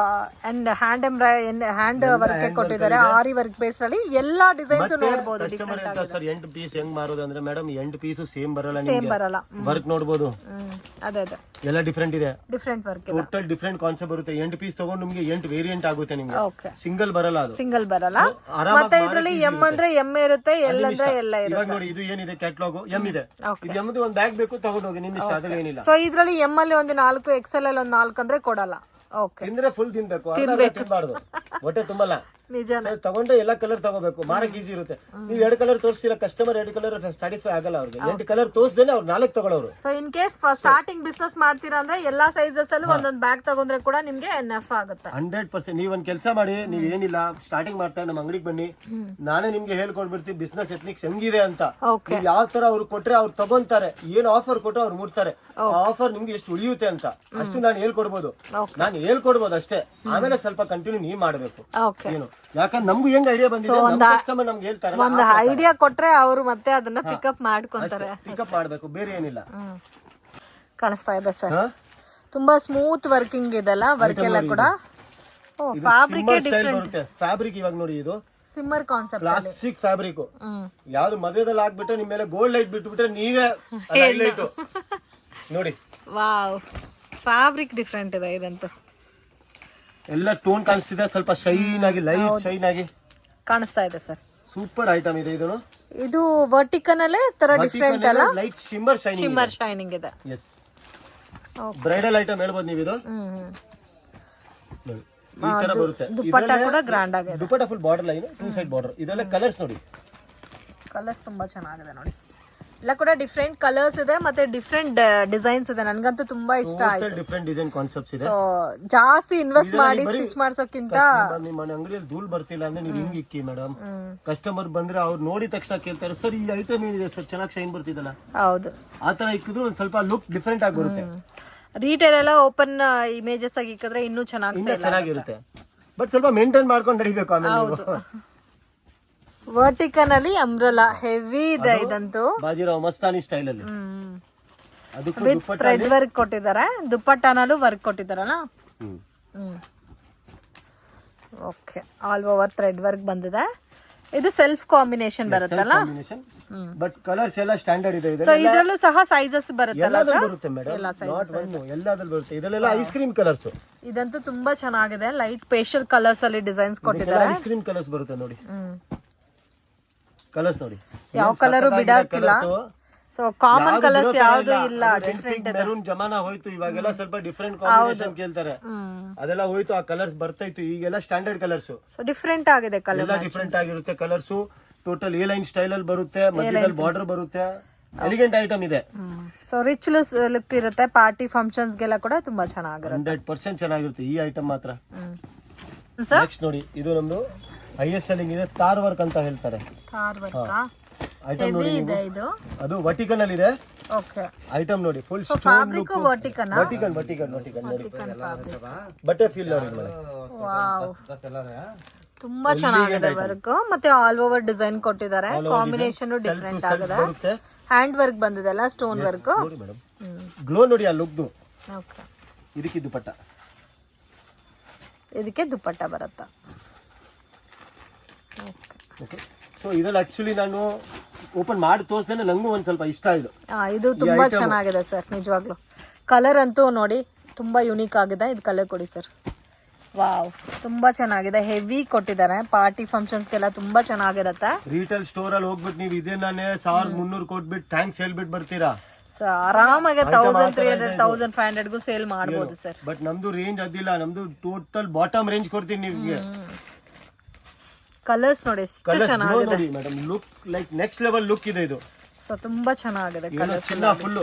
ಅಂಡ್ ಹ್ಯಾಂಡ್ ವರ್ಕ್ ಕೊಟ್ಟಿದ್ದಾರೆ. ಆರಿ ವರ್ಕ್ ಬೇಸ್ ಅಲ್ಲಿ ಎಲ್ಲಾ ಡಿಸೈನ್ಸ್ ನೋಡಬಹುದು. ಕಸ್ಟಮರ್ ಅಂತ ಸರ್ 8 ಪೀಸ್ ಹೆಂಗ್ ಮಾರೋದು ಅಂದ್ರೆ ಮೇಡಮ್ 8 ಪೀಸ್ ಸೇಮ್ ಬರಲ್ಲ, ಸೇಮ್ ಬರಲ್ಲ. ವರ್ಕ್ ನೋಡಬಹುದು. ಅದೇ ಅದೇ ಎಲ್ಲ ಡಿಫರೆಂಟ್ ಇದೆ, ಡಿಫರೆಂಟ್ ವರ್ಕ್ ಇದೆ. ಟೋಟಲ್ ಡಿಫರೆಂಟ್ ಕಾನ್ಸೆಪ್ಟ್ ಬರುತ್ತೆ. 8 ಪೀಸ್ ತಗೊಂಡು ನಿಮಗೆ 8 ವೇರಿಯಂಟ್ ಆಗುತ್ತೆ ನಿಮಗೆ. ಓಕೆ, ಸಿಂಗಲ್ ಬರಲ್ಲ, ಅದು ಸಿಂಗಲ್ ಬರಲ್ಲ. ಮತ್ತೆ ಇದರಲ್ಲಿ ಎಂ ಅಂದ್ರೆ ಎಂ ಇರುತ್ತೆ, ಎಲ್ ಅಂದ್ರೆ ಎಲ್ಲ ಇವಾಗ ಇರುತ್ತೆ. ನೋಡಿ ಇದು ಏನಿದೆ ಕ್ಯಾಟ್ಲಾಗ್ ಎಂ ಇದೆ. ಇದು ಎಮ್ದು ಒಂದು ಬ್ಯಾಗ್ ಬೇಕು ತಗೊಂಡು ಹೋಗಿ, ನಿಮ್ ಇಷ್ಟ, ಅದ್ರಲ್ಲಿ ಏನಿಲ್ಲ. ಸೊ ಇದರಲ್ಲಿ ಎಂ ಅಲ್ಲಿ ಒಂದು 4, ಎಕ್ಸೆಲ್ ಅಲ್ಲಿ ಒಂದು 4 ಅಂದ್ರೆ ಕೊಡಲ್ಲ. ಓಕೆ, ತಿಂದ್ರೆ ಫುಲ್ ತಿನ್ಬೇಕು, ತಿನ್ಬಾರ್ದು, ಹೊಟ್ಟೆ ತುಂಬಲ್ಲ. ನಿಜ. ತಗೊಂಡ್ರೆ ಎಲ್ಲ ಕಲರ್ ತಗೋಬೇಕು, ಮಾರಕ್ ಈಸಿ ಇರುತ್ತೆ. ನೀವು 2 ಕಲರ್ ತೋರಿಸ್ತೀರಾ, ಕಸ್ಟಮರ್ 2 ಕಲರ್ ಸ್ಯಾಟಿಸ್ಫೈ ಆಗಲ್ಲ ಅವ್ರಿಗೆ. 8 ಕಲರ್ ತೋರಿಸ್ದೇನೆ ಅವ್ರು 4 ತಗೊಳ್ಳೋರು. So in case starting business ಮಾಡ್ತೀರಾ ಅಂದ್ರೆ ಎಲ್ಲಾ ಸೈಜಸ್ ಅಲ್ಲೂ ಒಂದೊಂದು ಬ್ಯಾಗ್ ತಗೊಂಡ್ರೆ ಕೂಡ ನಿಮ್ಗೆ ಎನ್ಎಫ್ ಆಗುತ್ತೆ. 100%. ನೀವ್ ಒಂದ್ ಕೆಲಸ ಮಾಡಿ, ನೀವ್ ಏನಿಲ್ಲ ಸ್ಟಾರ್ಟಿಂಗ್ ಮಾಡ್ತಾ ನಮ್ಮ ಅಂಗಡಿಗೆ ಬನ್ನಿ, ನಾನೇ ನಿಮ್ಗೆ ಹೇಳ್ಕೊಡ್ಬಿಡ್ತೀನಿ ಬಿಸ್ನೆಸ್ ಎತ್ನಿಕ್ಸ್ ಹೆಂಗಿದೆ ಅಂತ. ನೀವ್ ಯಾವ ತರ ಅವ್ರು ಕೊಟ್ರೆ ಅವ್ರು ತಗೊಂತಾರೆ, ಏನ್ ಆಫರ್ ಕೊಟ್ಟರೆ ಅವ್ರು ಮುಟ್ತಾರೆ. ಆ ಆಫರ್ ನಿಮ್ಗೆ ಎಷ್ಟು ಉಳಿಯುತ್ತೆ ಅಂತ ಅಷ್ಟು ನಾನು ಹೇಳ್ಕೊಡ್ಬೋದು, ನಾನು ಹೇಳ್ಕೊಡ್ಬೋದು ಅಷ್ಟೇ. ಆಮೇಲೆ ಸ್ವಲ್ಪ ಕಂಟಿನ್ಯೂ ನೀವ್ ಮಾಡ್ಬೇಕು. ಏನು ಯಾಕಂದ್ರೆ ನಮ್ಗೂ ಹೆಂಗ್ ಐಡಿಯಾ ಬಂದಿದೆ, ಕಸ್ಟಮರ್ ನಮ್ಗೆ ಹೇಳ್ತಾರೆ, ಒಂದು ಐಡಿಯಾ ಕೊಟ್ರೆ ಅವರು ಮತ್ತೆ ಅದನ್ನ ಪಿಕಪ್ ಮಾಡ್ಕೊಂತಾರೆ. ಪಿಕಪ್ ಮಾಡ್ಬೇಕು, ಬೇರೆ ಏನಿಲ್ಲ. ಕಾಣಿಸ್ತಾ ಇದೆ ಸರ್, ತುಂಬಾ ಸ್ಮೂತ್ ವರ್ಕಿಂಗ್ ಇದೆಲ್ಲ, ವರ್ಕ್ ಎಲ್ಲ ಕೂಡ. ಓ, ಫ್ಯಾಬ್ರಿಕ್ ಬರುತ್ತೆ. ಫ್ಯಾಬ್ರಿಕ್ ಇವಾಗ ನೋಡಿ, ಇದು ಸಿಮ್ಮರ್ ಕಾನ್ಸೆಪ್ಟ್, ಪ್ಲಾಸ್ಟಿಕ್ ಫ್ಯಾಬ್ರಿಕ್. ಯಾವ್ದು ಮದುವೆದಲ್ಲಿ ಹಾಕ್ಬಿಟ್ರೆ ನಿಮ್ ಮೇಲೆ ಗೋಲ್ಡ್ ಲೈಟ್ ಬಿಟ್ಬಿಟ್ರೆ ನೀವೇ ಹೈಲೈಟ್ ನೋಡಿ. ವಾವ್, ಫ್ಯಾಬ್ರಿಕ್ ಡಿಫ್ರೆಂಟ್ ಇದೆ ಇದಂತೂ. ಎಲ್ಲ ಟೋನ್ ಕಾಣಿಸ್ತಿದೆ, ಸ್ವಲ್ಪ ಶೈನ್ ಆಗಿ, ಲೈಟ್ ಶೈನ್ ಆಗಿ ಕಾಣಿಸ್ತಾ ಇದೆ ಸರ್. ಸೂಪರ್ ಐಟಮ್ ಇದೆ ಇದು. ಇದು ವರ್ಟಿಕನ್ ಅಲ್ಲೇ ತರ ಡಿಫ್ರೆಂಟ್ ಅಲ್ಲ, light shimmer shining, shimmer shining ಇದೆ. ಎಸ್, ಬ್ರೈಡಲ್ ಐಟಮ್ ಹೇಳ್ಬೋದು ನೀವು. ಇದು ನೋಡಿ, ಈ ತರ ಬರುತ್ತೆ. ದುಪಟ್ಟ ಕೂಡ ಗ್ರ್ಯಾಂಡ್ ಆಗಿದೆ. Dupatta full border line, 2 side border. ಇದೆಲ್ಲ ಕಲರ್ಸ್ ನೋಡಿ, ಕಲರ್ಸ್ ತುಂಬಾ ಚೆನ್ನಾಗಿದೆ ನೋಡಿ. ಎಲ್ಲ ಕೂಡ ಡಿಫ್ರೆಂಟ್ ಕಲರ್ಸ್ ಇದೆ, ಮತ್ತೆ ಡಿಫ್ರೆಂಟ್ ಡಿಸೈನ್ಸ್ ಇದೆ. ನನ್ಗಂತೂ ತುಂಬಾ ಇಷ್ಟ ಆಯ್ತು. ಡಿಫರೆಂಟ್ ಡಿಸೈನ್ ಕಾನ್ಸೆಪ್ಟ್ಸ್ ಇದೆ. ಸೊ ಜಾಸ್ತಿ ಇನ್ವೆಸ್ಟ್ ಮಾಡಿ ಸ್ಟಿಚ್ ಮಾಡ್ಸೋಕ್ಕಿಂತ ನಿಮ್ಮ ಅಂಗಡಿಯಲ್ಲಿ ಧೂಳ್ ಬರ್ತಿಲ್ಲ ಅಂದ್ರೆ ನೀವು ಹಿಂಗ್ ಇಕ್ಕಿ ಮೇಡಮ್. ಕಸ್ಟಮರ್ ಬಂದ್ರೆ ಅವ್ರು ನೋಡಿದ ತಕ್ಷಣ ಕೇಳ್ತಾರೆ, ಸರ್ ಈ ಐಟಮ್ ಏನಿದೆ ಸರ್, ಚೆನ್ನಾಗಿ ಶೈನ್ ಬರ್ತಿದಲ್ಲ. ಹೌದು, ಆ ತರ ಇಕ್ಕಿದ್ರು ಒಂದ್ ಸ್ವಲ್ಪ ಲುಕ್ ಡಿಫರೆಂಟ್ ಆಗಿ ಬರುತ್ತೆ. ರೀಟೇಲ್ ಎಲ್ಲ ಓಪನ್ ಇಮೇಜಸ್ ಆಗಿ ಇಕ್ಕಿದ್ರೆ ಇನ್ನೂ ಚೆನ್ನಾಗಿರುತ್ತೆ. ಬಟ್ ಸ್ವಲ್ಪ ಮೇಂಟೈನ್ ಮಾಡ್ಕೊಂಡು ನಡಿಬೇಕು ಆಮೇಲೆ. ವರ್ಟಿಕನ್ ಅಲ್ಲಿ ಅಂಬ್ರೆಲಾ ಹೆವಿ ಇದೆ ಇದಂತೂ. ಬಾಜಿರಾವ್ ಮಸ್ತಾನಿ ಸ್ಟೈಲ್ ಅಲ್ಲಿ ವಿತ್ ಥ್ರೆಡ್ ವರ್ಕ್ ಕೊಟ್ಟಿದ್ದಾರೆ. ದುಪಟ್ಟಾನಲ್ಲೂ ವರ್ಕ್ ಕೊಟ್ಟಿದ್ದಾರಲ್ಲ. Okay, all over thread work ಬಂದಿದೆ. ಇದು ಸೆಲ್ಫ್ ಕಾಂಬಿನೇಷನ್ ಬರುತ್ತಲ್ಲ, ಬಟ್ ಕಲರ್ಸ್ ಎಲ್ಲ ಸ್ಟ್ಯಾಂಡರ್ಡ್ ಇದೆ. ಸೊ ಇದರಲ್ಲೂ ಸಹ ಸೈಜಸ್ ಬರುತ್ತಲ್ಲ ಸರ್? ಬರುತ್ತೆ ಮೇಡಮ್, ನಾಟ್ ಒನ್, ಎಲ್ಲದಲ್ಲೂ ಬರುತ್ತೆ. ಇದೆಲ್ಲ ಐಸ್ ಕ್ರೀಮ್ ಕಲರ್ಸ್. ಇದಂತೂ ತುಂಬಾ ಚೆನ್ನಾಗಿದೆ. ಲೈಟ್ ಪೇಸ್ಟಲ್ ಕಲರ್ಸ್ ಅಲ್ಲಿ ಡಿಸೈನ್ಸ್ ಕೊಟ್ಟಿದ್ದಾರೆ. ಐಸ್ ಕ್ರೀಮ್ ಕಲರ್ಸ್ ಬರುತ್ತೆ ನೋಡಿ. ಕಲರ್ಸ್ ನೋಡಿ, ಯಾವ ಕಲರ್ ಬಿಡಾಕಿಲ್ಲ. ಸೊ ಕಾಮನ್ ಕಲರ್ಸ್ ಯಾವ್ದು ಇಲ್ಲ, ಡಿಫರೆಂಟ್ ಇದೆ. ಮೆರೂನ್ ಜಮಾನ ಹೋಯ್ತು, ಇವಾಗೆಲ್ಲ ಸ್ವಲ್ಪ ಡಿಫರೆಂಟ್ ಕಾಂಬಿನೇಷನ್ ಕೇಳ್ತಾರೆ. ಅದೆಲ್ಲ ಹೋಯ್ತು, ಆ ಕಲರ್ಸ್ ಬರ್ತಾ ಇತ್ತು. ಈಗೆಲ್ಲ ಸ್ಟ್ಯಾಂಡರ್ಡ್ ಕಲರ್ಸ್. ಸೊ ಡಿಫರೆಂಟ್ ಆಗಿದೆ ಕಲರ್, ಎಲ್ಲ ಡಿಫರೆಂಟ್ ಆಗಿರುತ್ತೆ colours. Total A line style ಅಲ್ಲಿ ಬರುತ್ತೆ, ಮಧ್ಯದಲ್ಲಿ ಬಾರ್ಡರ್ ಬರುತ್ತೆ. ಎಲಿಗೆಂಟ್ ಐಟಮ್ ಇದೆ. ಸೊ ರಿಚ್ ಲುಕ್ ಇರುತ್ತೆ. ಪಾರ್ಟಿ ಫಂಕ್ಷನ್ಸ್ ಗೆಲ್ಲ ಕೂಡ ತುಂಬಾ ಚೆನ್ನಾಗಿರುತ್ತೆ. 100% ಚೆನ್ನಾಗಿರುತ್ತೆ ಈ ಐಟಮ್ ಮಾತ್ರ. ನೆಕ್ಸ್ಟ್ ನೋಡಿ, ಇದು ನಮ್ದು ಹೈಯೆಸ್ಟ್ ಸೆಲ್ಲಿಂಗ್ ಇದೆ, ತಾರ್ ವರ್ಕ್ ಅಂತ ಹೇಳ್ತಾರೆ. ತಾರ್ ವರ್ಕ್ ಐಟಮ್ ನೋಡಿ, ಇದು ಅದು ವರ್ಟಿಕಲ್ ಅಲ್ಲಿ ಇದೆ. ಓಕೆ, ಐಟಮ್ ನೋಡಿ, ಫುಲ್ ಫ್ಯಾಬ್ರಿಕ್ ವರ್ಟಿಕನ್ ನೋಡಿ, ಬಟ್ಟೆ ಫೀಲ್ ನೋಡಿ. ವಾವ್, ತುಂಬಾ ಚೆನ್ನಾಗಿದೆ ವರ್ಕ್. ಮತ್ತೆ ಆಲ್ ಓವರ್ ಡಿಸೈನ್ ಕೊಟ್ಟಿದ್ದಾರೆ. ಕಾಂಬಿನೇಷನ್ ಡಿಫರೆಂಟ್ ಆಗಿದೆ. ಹ್ಯಾಂಡ್ ವರ್ಕ್ ಬಂದಿದೆ ಅಲ್ಲ, ಸ್ಟೋನ್ ವರ್ಕ್ ನೋಡಿ ಮೇಡಮ್. ಗ್ಲೋ ನೋಡಿ ಆ ಲುಕ್. ಓಕೆ, ಇದಕ್ಕೆ ದುಪಟ್ಟ, ಇದಕ್ಕೆ ದುಪಟ್ಟ ಬರುತ್ತಾ? ಓಕೆ. ಸೊ ಇದ್ರಲ್ಲಿ ಆಕ್ಚುಲಿ ನಾನು ಓಪನ್ ಮಾಡಿ ತೋರಿಸ್ತೇನೆ, ನಂಗೂ ಒಂದ್ ಸ್ವಲ್ಪ ಇಷ್ಟ ಇದು. ಇದು ತುಂಬಾ ಚೆನ್ನಾಗಿದೆ ಸರ್, ನಿಜವಾಗ್ಲು. ಕಲರ್ ಅಂತೂ ನೋಡಿ ತುಂಬಾ ಯುನೀಕ್ ಆಗಿದೆ. ಇದು ಕಲರ್ ಕೊಡಿ ಸರ್. ವಾವ್, ತುಂಬಾ ಚೆನ್ನಾಗಿದೆ. ಹೆವಿ ಕೊಟ್ಟಿದ್ದಾರೆ. ಪಾರ್ಟಿ ಫಂಕ್ಷನ್ಸ್ಗೆಲ್ಲ ತುಂಬಾ ಚೆನ್ನಾಗಿರುತ್ತೆ. ರಿಟೇಲ್ ಸ್ಟೋರ್ ಅಲ್ಲಿ ಹೋಗ್ಬಿಟ್ಟು ನೀವು ಇದೇನೇ 1300 ಕೊಟ್ಬಿಟ್ಟು ಥ್ಯಾಂಕ್ಸ್ ಹೇಳ್ಬಿಟ್ಟು ಬರ್ತೀರಾ. ಆರಾಮಾಗಿ 1300 1500ಗೂ ಸೇಲ್ ಮಾಡಬಹುದು ಸರ್. ಬಟ್ ನಮ್ದು ರೇಂಜ್ ಅದಿಲ್ಲ, ನಮ್ದು ಟೋಟಲ್ ಬಾಟಮ್ ರೇಂಜ್ ಕೊಡ್ತೀನಿ ನಿಮ್ಗೆ. ಕಲರ್ಸ್ ನೋಡಿ ಎಷ್ಟು ಚೆನ್ನಾಗಿದೆ ನೋಡಿ madam. Look like next level look ಇದೆ ಇದು. ಸೊ ತುಂಬಾ ಚೆನ್ನಾಗಿದೆ ಕಲರ್. ಚಿನ್ನ ಫುಲ್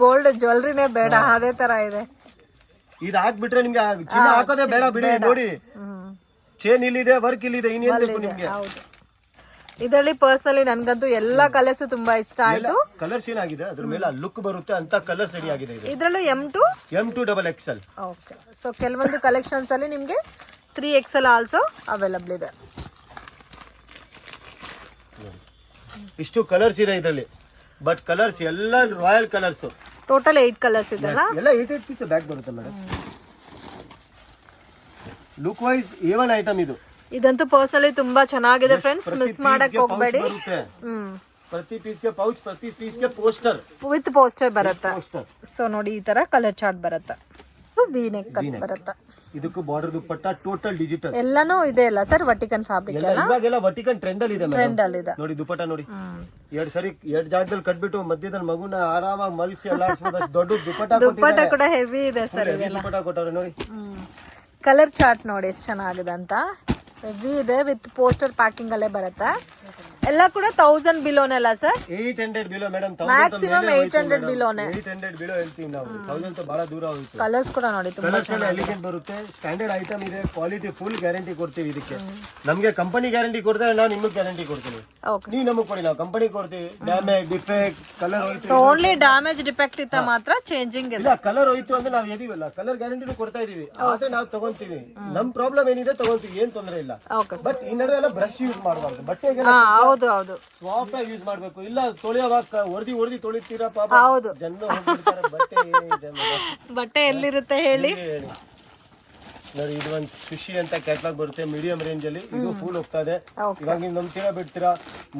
ಗೋಲ್ಡ್ ಜ್ಯುವೆಲ್ರಿನೇ ಬೇಡ, ಅದೇ ತರ ಇದೆ. ಇದು ಹಾಕ್ಬಿಟ್ರೆ ನಿಮ್ಗೆ ಚಿನ್ನ ಹಾಕೋದೇ ಬೇಡ ಬಿಡಿ. ನೋಡಿ ಚೇನ್ ಇಲ್ಲಿದೆ, ವರ್ಕ್ ಇಲ್ಲಿದೆ, ಇನ್ನೇನ್ ಬೇಕು ನಿಮ್ಗೆ. ಹೌದು, ಇದರಲ್ಲಿ ಪರ್ಸನಲಿ ನನ್ಗಂತೂ ಎಲ್ಲಾ ಕಲರ್ಸ್ ತುಂಬಾ ಇಷ್ಟ ಆಯ್ತು. ಕಲರ್ಸ್ ಏನಾಗಿದೆ ಅದ್ರ ಮೇಲೆ ಲುಕ್ ಬರುತ್ತೆ ಅಂತ ಕಲರ್ಸ್ ರೆಡಿ ಆಗಿದೆ ಇದು. ಇದ್ರಲ್ಲೂ M2 XXL. ಓಕೆ, ಸೊ ಕೆಲವೊಂದು ಕಲೆಕ್ಷನ್ಸ್ ಅಲ್ಲಿ ನಿಮ್ಗೆ 3XL ಆಲ್ಸೋ ಅವೈಲಬಲ್ ಇದೆ. ಇಷ್ಟು ಕಲರ್ಸ್ ಇದೆ ಇದರಲ್ಲಿ, ಬಟ್ ಕಲರ್ಸ್ ಎಲ್ಲ ರಾಯಲ್ ಕಲರ್ಸ್. ಟೋಟಲ್ 8 ಕಲರ್ಸ್ ಇದೆ ಅಲ್ಲ? ಎಲ್ಲ 8 ಪೀಸ್ ಬ್ಯಾಗ್ ಬರುತ್ತೆ madam. Look wise A1 item ಇದು. ಇದಂತೂ ಪರ್ಸನಲಿ ತುಂಬಾ ಚೆನ್ನಾಗಿದೆ ಫ್ರೆಂಡ್ಸ್, ಮಿಸ್ ಮಾಡಕ್ ಹೋಗ್ಬೇಡಿ. ಪ್ರತಿ ಪೀಸ್ಗೆ ಪೌಚ್, ಪ್ರತಿ ಪೀಸ್ಗೆ ಪೋಸ್ಟರ್ ವಿತ್ ಪೋಸ್ಟರ್ ಬರುತ್ತೆ. ಸೊ ನೋಡಿ ಈ ತರ ಕಲರ್ ಚಾರ್ಟ್ ಬರುತ್ತೆ, ವಿ-ನೆಕ್ ಕಟ್ ಬರುತ್ತೆ. ಇದಕ್ಕೂ ಬಾರ್ಡರ್ ದುಪ್ಪಟ್ಟ ಟೋಟಲ್ ಡಿಜಿಟಲ್ ಎಲ್ಲಾನು ಇದೆ ಅಲ್ಲ ಸರ್? ವರ್ಟಿಕನ್ ಫ್ಯಾಬ್ರಿಕ್ ಎಲ್ಲ ಇವಾಗೆಲ್ಲ ವರ್ಟಿಕನ್ ಟ್ರೆಂಡ್ ಅಲ್ಲಿ ಇದೆ. ಟ್ರೆಂಡ್ ಅಲ್ಲಿ ಇದೆ ನೋಡಿ ದುಪ್ಪಟ್ಟ ನೋಡಿ, ಎರಡ್ ಜಾಗದಲ್ಲಿ ಕಟ್ಬಿಟ್ಟು ಮಧ್ಯದಲ್ಲಿ ಮಗುನ ಆರಾಮಾಗಿ ಮಲ್ಸಿ ಎಲ್ಲಾಡ್ಸ್ಬೋದು. ದೊಡ್ಡ ದುಪ್ಪಟ್ಟ ಕೂಡ ಹೆವಿ ಇದೆ ಸರ್. ದುಪ್ಪಟ್ಟ ಕೊಟ್ಟವ್ರೆ ನೋಡಿ. ಕಲರ್ ಚಾರ್ಟ್ ನೋಡಿ ಎಷ್ಟು ಚೆನ್ನಾಗಿದೆ ಅಂತ. ಹೆವಿ ಇದೆ, ವಿತ್ ಪೋಸ್ಟರ್ ಪ್ಯಾಕಿಂಗ್ ಅಲ್ಲೇ ಬರುತ್ತೆ. ಎಲ್ಲ ಕೂಡ 1000 ಬಿಲೋನೆಲ್ಲ ಸರ್? 800 below madam. ಮ್ಯಾಕ್ಸಿಮಮ್ 800 ಬಿಲೋನೆ. 800 ಬಿಲೋ ಹೇಳ್ತೀವಿ ನಾವು, 1000 to ಬಹಳ ದೂರ ಹೋಯ್ತು. ಕಲರ್ಸ್ ಕೂಡ ನೋಡಿ ತುಂಬಾ ಎಲಿಗೆಂಟ್ ಬರುತ್ತೆ, ಸ್ಟ್ಯಾಂಡರ್ಡ್ ಐಟಮ್ ಇದೆ, ಕ್ವಾಲಿಟಿ ಫುಲ್ ಗ್ಯಾರಂಟಿ ಕೊಡ್ತೀವಿ ಇದಕ್ಕೆ. ನಮ್ಗೆ ಕಂಪನಿ ಗ್ಯಾರಂಟಿ ಕೊಡ್ತಾರೆ, ನಾವು ನಿಮಗೆ ಗ್ಯಾರಂಟಿ ಕೊಡ್ತೀವಿ. ನೀವು ನಮಗೆ ಕೊಡಿ, ನಾವು ಕಂಪನಿ ಕೊಡ್ತೀವಿ. ಡ್ಯಾಮೇಜ್, ಡಿಫೆಕ್ಟ್, ಕಲರ್ ಹೋಯ್ತು, ಓನ್ಲಿ ಡ್ಯಾಮೇಜ್ ಡಿಫೆಕ್ಟ್ ಇತ್ತ ಮಾತ್ರ ಚೇಂಜಿಂಗ್ ಇದೆ. ಕಲರ್ ಹೋಯ್ತು ಅಂದ್ರೆ ನಾವು ಎದಿವಲ್ಲ, ಕಲರ್ ಗ್ಯಾರಂಟಿನೂ ಕೊಡ್ತಾ ಇದೀವಿ. ಆದ್ರೆ ನಾವು ತಗೊಂತೀವಿ, ನಮ್ ಪ್ರಾಬ್ಲಮ್ ಏನಿದೆ ತಗೊಂತೀವಿ, ಏನ್ ತೊಂದರೆ ಇಲ್ಲ. ಬಟ್ ಈ ನಡುವೆ ಎಲ್ಲ ಬ್ರಷ್ ಯೂಸ್ ಮಾಡಬಾರ್ದು, ಬಟ್ಟೆಗೆ ಹೌದು ಹೌದು ಸಾಫ್ಟ್ ಆಗಿ ಯೂಸ್ ಮಾಡ್ಬೇಕು. ಇಲ್ಲ ತೊಳೆಯುವಾಗ ಹೊಡೆದಿ ತೊಳಿತೀರಾ ಪಾಪ, ಜನ ಹೋಗ್ಬಿಡ್ತಾರೆ. ಬಟ್ಟೆ ಏನಿದೆ ಬಟ್ಟೆ ಎಲ್ಲಿರುತ್ತೆ ಹೇಳಿ. ನೋಡಿ ಇದು ಒಂದು ಸುಶಿ ಅಂತ ಕ್ಯಾಟ್ಲಾಗ್ ಬರುತ್ತೆ, ಮೀಡಿಯಂ ರೇಂಜ್ ಅಲ್ಲಿ. ಇದು ಫುಲ್ ಹೋಗ್ತಾ ಇದೆ. ಇವಾಗ ನೀವು ನಂಬ್ತೀರಾ ಬಿಡ್ತೀರಾ,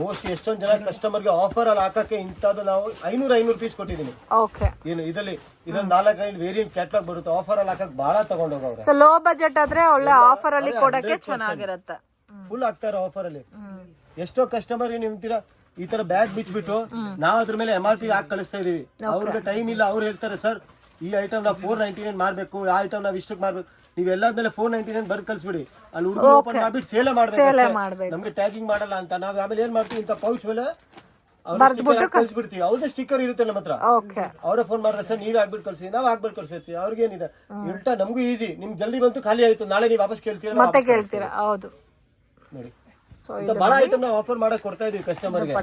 ಮೋಸ್ಟ್ ಎಷ್ಟೊಂದ್ ಜನ ಕಸ್ಟಮರ್ಗೆ ಆಫರ್ ಅಲ್ಲಿ ಹಾಕಕ್ಕೆ ಇಂಥದ್ದು ನಾವು 500 ಪೀಸ್ ಕೊಟ್ಟಿದ್ದೀನಿ. ಏನು ಇದ್ರಲ್ಲಿ 4-5 ವೇರಿಯಂಟ್ ಕ್ಯಾಟ್ಲಾಗ್ ಬರುತ್ತೆ, ಆಫರ್ ಅಲ್ಲಿ ಹಾಕಕ್ ಬಹಳ ತಗೊಂಡೋಗವ್ರೆ. ಸೊ ಲೋ ಬಜೆಟ್ ಆದ್ರೆ ಒಳ್ಳೆ ಆಫರ್ ಅಲ್ಲಿ ಕೊಡಕ್ಕೆ ಚೆನ್ನಾಗಿರುತ್ತೆ. ಫುಲ್ ಹಾಕ್ತಾರೆ ಆಫರ್ ಅಲ್ಲಿ. ಎಷ್ಟೋ ಕಸ್ಟಮರ್ ನಿಮ್ತೀರಾ ಈ ತರ ಬ್ಯಾಗ್ ಬಿಚ್ಬಿಟ್ಟು ನಾವು ಅದ್ರ ಮೇಲೆ MRP ಹಾಕಿ ಕಳಿಸ್ತಾ ಇದೀವಿ. ಅವ್ರಿಗೆ ಟೈಮ್ ಇಲ್ಲ, ಅವ್ರು ಹೇಳ್ತಾರೆ ಸರ್ ಈ ಐಟಮ್ ನಾವು 499 ಮಾಡ್ಬೇಕು, ಆ ಐಟಮ್ ನಾವು ಇಷ್ಟಕ್ಕೆ ಮಾಡ್ಬೇಕು. ನೀವ್ ಎಲ್ಲಾದ್ಮೇಲೆ 499 ಬರ್ದ್ ಕಳ್ಸ್ಬಿಡಿ, ಅಲ್ಲಿ ಹುಡುಗ ಓಪನ್ ಮಾಡ್ಬಿಟ್ಟು ಸೇಲೆ ಮಾಡ್ಬೇಕು. ನಮ್ಗೆ ಟ್ಯಾಗಿಂಗ್ ಮಾಡಲ್ಲ ಅಂತ ನಾವ್ ಆಮೇಲೆ ಏನ್ ಮಾಡ್ತೀವಿ, ಇಂತ ಪೌಚ್ ಮೇಲೆ ಕಳ್ಸ್ಬಿಡ್ತೀವಿ. ಅವ್ರದ್ದು ಸ್ಟಿಕ್ಕರ್ ಇರುತ್ತೆ ನಮ್ಮ ಹತ್ರ. ಅವರೇ ಫೋನ್ ಮಾಡಿದ್ರೆ ಸರ್ ನೀವೇ ಆಗ್ಬಿಟ್ಟು ಕಳ್ಸಿ, ನಾವ್ ಆಗ್ಬಿಟ್ಟು ಕಳ್ಸಿರ್ತೀವಿ. ಅವ್ರಿಗೇನಿದೆ ಉಲ್ಟಾ ನಮಗೂ ಈಸಿ, ನಿಮ್ಗೆ ಜಲ್ದಿ ಬಂತು ಖಾಲಿ ಆಯ್ತು, ನಾಳೆ ನೀವು ವಾಪಸ್ ಕೇಳ್ತೀರಾ. ಹೌದು ನೋಡಿ ಬಹಳ ಐಟಮ್ ನಾವು ಆಫರ್ ಮಾಡಕ್ ಕೊಡ್ತಾ ಇದೀವಿ ಕಸ್ಟಮರ್ಗೆ.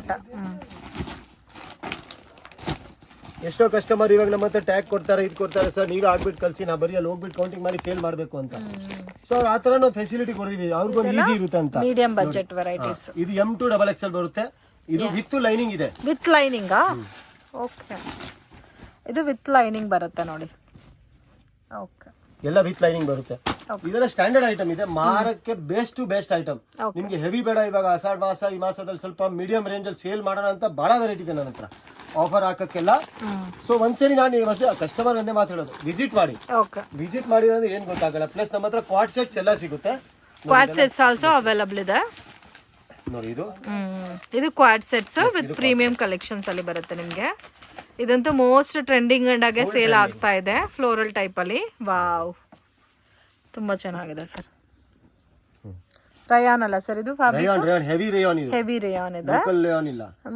ಎಷ್ಟೋ ಕಸ್ಟಮರ್ ಇವಾಗ ನಮ್ಮ ಹತ್ರ ಟ್ಯಾಗ್ ಕೊಡ್ತಾರೆ, ಇದು ಕೊಡ್ತಾರೆ, ಸರ್ ನೀವೇ ಆಗ್ಬಿಟ್ಟು ಕಳ್ಸಿ, ನಾ ಬರೀ ಅಲ್ಲಿ ಹೋಗ್ಬಿಟ್ಟು ಕೌಂಟಿಂಗ್ ಮಾಡಿ ಸೇಲ್ ಮಾಡ್ಬೇಕು ಅಂತ. ಸೊ ಅವ್ರು ಆತರ ನಾವು ಫೆಸಿಲಿಟಿ ಕೊಡ್ತೀವಿ, ಅವ್ರಿಗೊಂದು ಈಸಿ ಇರುತ್ತೆ ಅಂತ. Medium budget varieties. ಇದು M2 XXL ಬರುತ್ತೆ. ಇದು ವಿತ್ ಲೈನಿಂಗ್ ಇದೆ. ವಿತ್ ಲೈನಿಂಗ್ ಓಕೆ, ಇದು ವಿತ್ ಲೈನಿಂಗ್ ಬರುತ್ತೆ ನೋಡಿ. ಓಕೆ, ಎಲ್ಲ ವಿತ್ ಲೈನಿಂಗ್ ಬರುತ್ತೆ. ಇದೆಲ್ಲ ಸ್ಟ್ಯಾಂಡರ್ಡ್ ಐಟಮ್ ಇದೆ, ಮಾರಕ್ಕೆ ಬೆಸ್ಟ್ ಟು ಬೆಸ್ಟ್ ಐಟಮ್. ನಿಮ್ಗೆ ಹೆವಿ ಬೇಡ, ಇವಾಗ ಆಷಾಢ ಮಾಸ ಈ ಮಾಸದಲ್ಲಿ ಸ್ವಲ್ಪ ಮೀಡಿಯಂ ರೇಂಜ್ ಅಲ್ಲಿ ಸೇಲ್ ಮಾಡೋಣ ಅಂತ ಬಹಳ ವೆರೈಟಿ ಇದೆ ನನ್ನ ಹತ್ರ ಆಫರ್ ಹಾಕಕ್ಕೆಲ್ಲ. ಸೊ ಒಂದ್ಸರಿ ನಾನು ಇವತ್ತು ಕಸ್ಟಮರ್ ಒಂದೇ ಮಾತಾಡೋದು, ವಿಸಿಟ್ ಮಾಡಿ. ವಿಸಿಟ್ ಮಾಡಿದ್ರೆ ಏನ್ ಗೊತ್ತಾಗಲ್ಲ. ಪ್ಲಸ್ ನಮ್ಮ ಹತ್ರ ಕ್ವಾಡ್ ಸೆಟ್ಸ್ ಎಲ್ಲ ಸಿಗುತ್ತೆ. ಕ್ವಾಡ್ ಸೆಟ್ಸ್ ಆಲ್ಸೋ ಅವೈಲಬಲ್ ಇದೆ ನೋಡಿ. ಇದು Quad sets with premium collections ಅಲ್ಲಿ ಬರುತ್ತೆ ನಿಮ್ಗೆ. ಇದಂತೂ ಮೋಸ್ಟ್ ಟ್ರೆಂಡಿಂಗ್ ಆಗಿ ಸೇಲ್ ಆಗ್ತಾ ಇದೆ, ಫ್ಲೋರಲ್ ಟೈಪ್ ಅಲ್ಲಿ. ವಾವ್, ತುಂಬಾ ಚೆನ್ನಾಗಿದೆ ಸರ್. ರಯಾನ್ ಅಲ್ಲ ಸರ್ ಇದು ಫ್ಯಾಬ್ರಿಕ್? ಹೆವಿ ರೇಯಾನ್ ಇದೆ.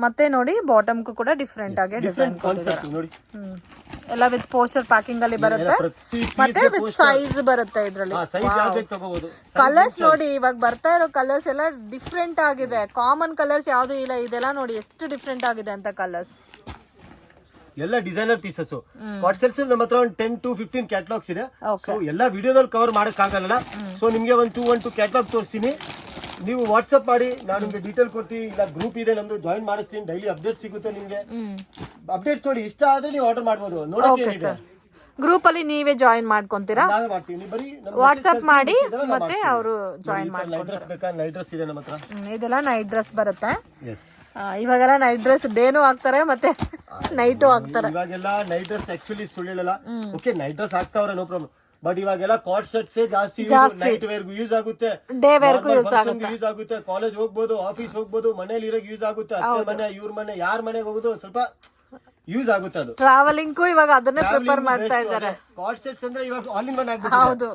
ಮತ್ತೆ ನೋಡಿ ಬಾಟಮ್ ಕೂಡ ಡಿಫ್ರೆಂಟ್ ಆಗಿ ಡಿಸೈನ್ ನೋಡಿ. ಎಲ್ಲ ವಿತ್ ಪೋಸ್ಟರ್ ಪ್ಯಾಕಿಂಗ್ ಅಲ್ಲಿ ಬರುತ್ತೆ, ಮತ್ತೆ ವಿತ್ ಸೈಜ್ ಬರುತ್ತೆ ಇದ್ರಲ್ಲಿ. ಕಲರ್ಸ್ ನೋಡಿ, ಇವಾಗ ಬರ್ತಾ ಇರೋ ಕಲರ್ಸ್ ಎಲ್ಲ ಡಿಫ್ರೆಂಟ್ ಆಗಿದೆ. ಕಾಮನ್ ಕಲರ್ಸ್ ಯಾವ್ದು ಇಲ್ಲ. ಇದೆಲ್ಲ ನೋಡಿ ಎಷ್ಟು ಡಿಫ್ರೆಂಟ್ ಆಗಿದೆ ಅಂತ ಕಲರ್ಸ್. ಎಲ್ಲ ಡಿಸೈನರ್ ಪೀಸಸ್. ಕ್ವಾಡ್ ಸೆಟ್ಸ್ ನಮ್ಮ ಹತ್ರ ಒಂದು 10 to 15 ಕ್ಯಾಟ್ಲಾಗ್ಸ್ ಇದೆ. ಸೊ ಎಲ್ಲ ವಿಡಿಯೋದಲ್ಲಿ ಕವರ್ ಮಾಡಕ್ ಆಗಲ್ಲ. ಸೊ ನಿಮ್ಗೆ ಒಂದು 2 ಕ್ಯಾಟ್ಲಾಗ್ ತೋರಿಸ್ತೀನಿ, ನೀವು ವಾಟ್ಸ್ಆಪ್ ಮಾಡಿ, ನಾನು ನಿಮ್ಗೆ ಡೀಟೇಲ್ ಕೊಡ್ತೀನಿ. ಇಲ್ಲ ಗ್ರೂಪ್ ಇದೆ ನಮ್ದು, ಜಾಯಿನ್ ಮಾಡಿಸ್ತೀನಿ. ಡೈಲಿ ಅಪ್ಡೇಟ್ ಸಿಗುತ್ತೆ ನಿಮ್ಗೆ. ಅಪ್ಡೇಟ್ಸ್ ನೋಡಿ, ಇಷ್ಟ ಆದ್ರೆ ನೀವು ಆರ್ಡರ್ ಮಾಡ್ಬೋದು. ನೋಡೋಕೆ ಗ್ರೂಪ್ ಅಲ್ಲಿ ನೀವೇ ಜಾಯಿನ್ ಮಾಡ್ಕೊಂತೀರಾ? ನಾವೇ ಮಾಡ್ತೀವಿ, ಬರೀ ವಾಟ್ಸ್ಆಪ್ ಮಾಡಿ ಮತ್ತೆ ಅವರು ಜಾಯಿನ್ ಮಾಡ್ತಾರೆ. ನೈಟ್ ಡ್ರೆಸ್ ಬೇಕಾ? ನೈಟ್ ಡ್ರೆಸ್ ಇದೆ ನಮ್ಮ ಹತ್ರ. ಇದೆಲ್ಲ ನೈಟ್ ಡ್ರೆಸ್ ಬರುತ್ತೆ. ಇವಾಗೆಲ್ಲ ನೈಟ್ ಡ್ರೆಸ್ ಡೇನು ಹಾಕ್ತಾರೆ ಮತ್ತೆ ನೈಟು ಹಾಕ್ತಾರೆ. ಇವಾಗೆಲ್ಲ ನೈಟ್ ಡ್ರೆಸ್ ಆಕ್ಚುಲಿ ಸುಳ್ಳಿಲ್ಲ. ಓಕೆ ನೈಟ್ ಡ್ರೆಸ್ ಹಾಕ್ತಾವ್ರೆ, ನೋ ಪ್ರಾಬ್ಲಮ್. ಬಟ್ ಇವಾಗೆಲ್ಲ ಕಾಟ್ ಸೆಟ್ಸ್ ಜಾಸ್ತಿ ನೈಟ್ ವೇರ್ಗೂ ಯೂಸ್ ಆಗುತ್ತೆ, ಡೇ ವೇರ್ಗೂ ಯೂಸ್ ಆಗುತ್ತೆ. ಕಾಲೇಜ್ ಹೋಗ್ಬೋದು, ಆಫೀಸ್ ಹೋಗ್ಬೋದು, ಮನೇಲಿ ಇರೋಕೆ ಯೂಸ್ ಆಗುತ್ತೆ. ಅತ್ತೆ ಮನೆ, ಇವ್ರ ಮನೆ, ಯಾರ ಮನೆಗೆ ಹೋಗೋದು ಸ್ವಲ್ಪ ಯೂಸ್ ಆಗುತ್ತೆ. ಅದು ಟ್ರಾವೆಲಿಂಗ್ ಇವಾಗ ಅದನ್ನೇ ಪ್ರಿಫರ್ ಮಾಡ್ತಾ ಇದ್ದಾರೆ. ಕಾಟ್ ಸೆಟ್ಸ್ ಅಂದ್ರೆ ಇವಾಗ ಆಲ್ ಇನ್ ಒನ್ ಆಗ್ಬಿಟ್ಟು. ಹೌದು,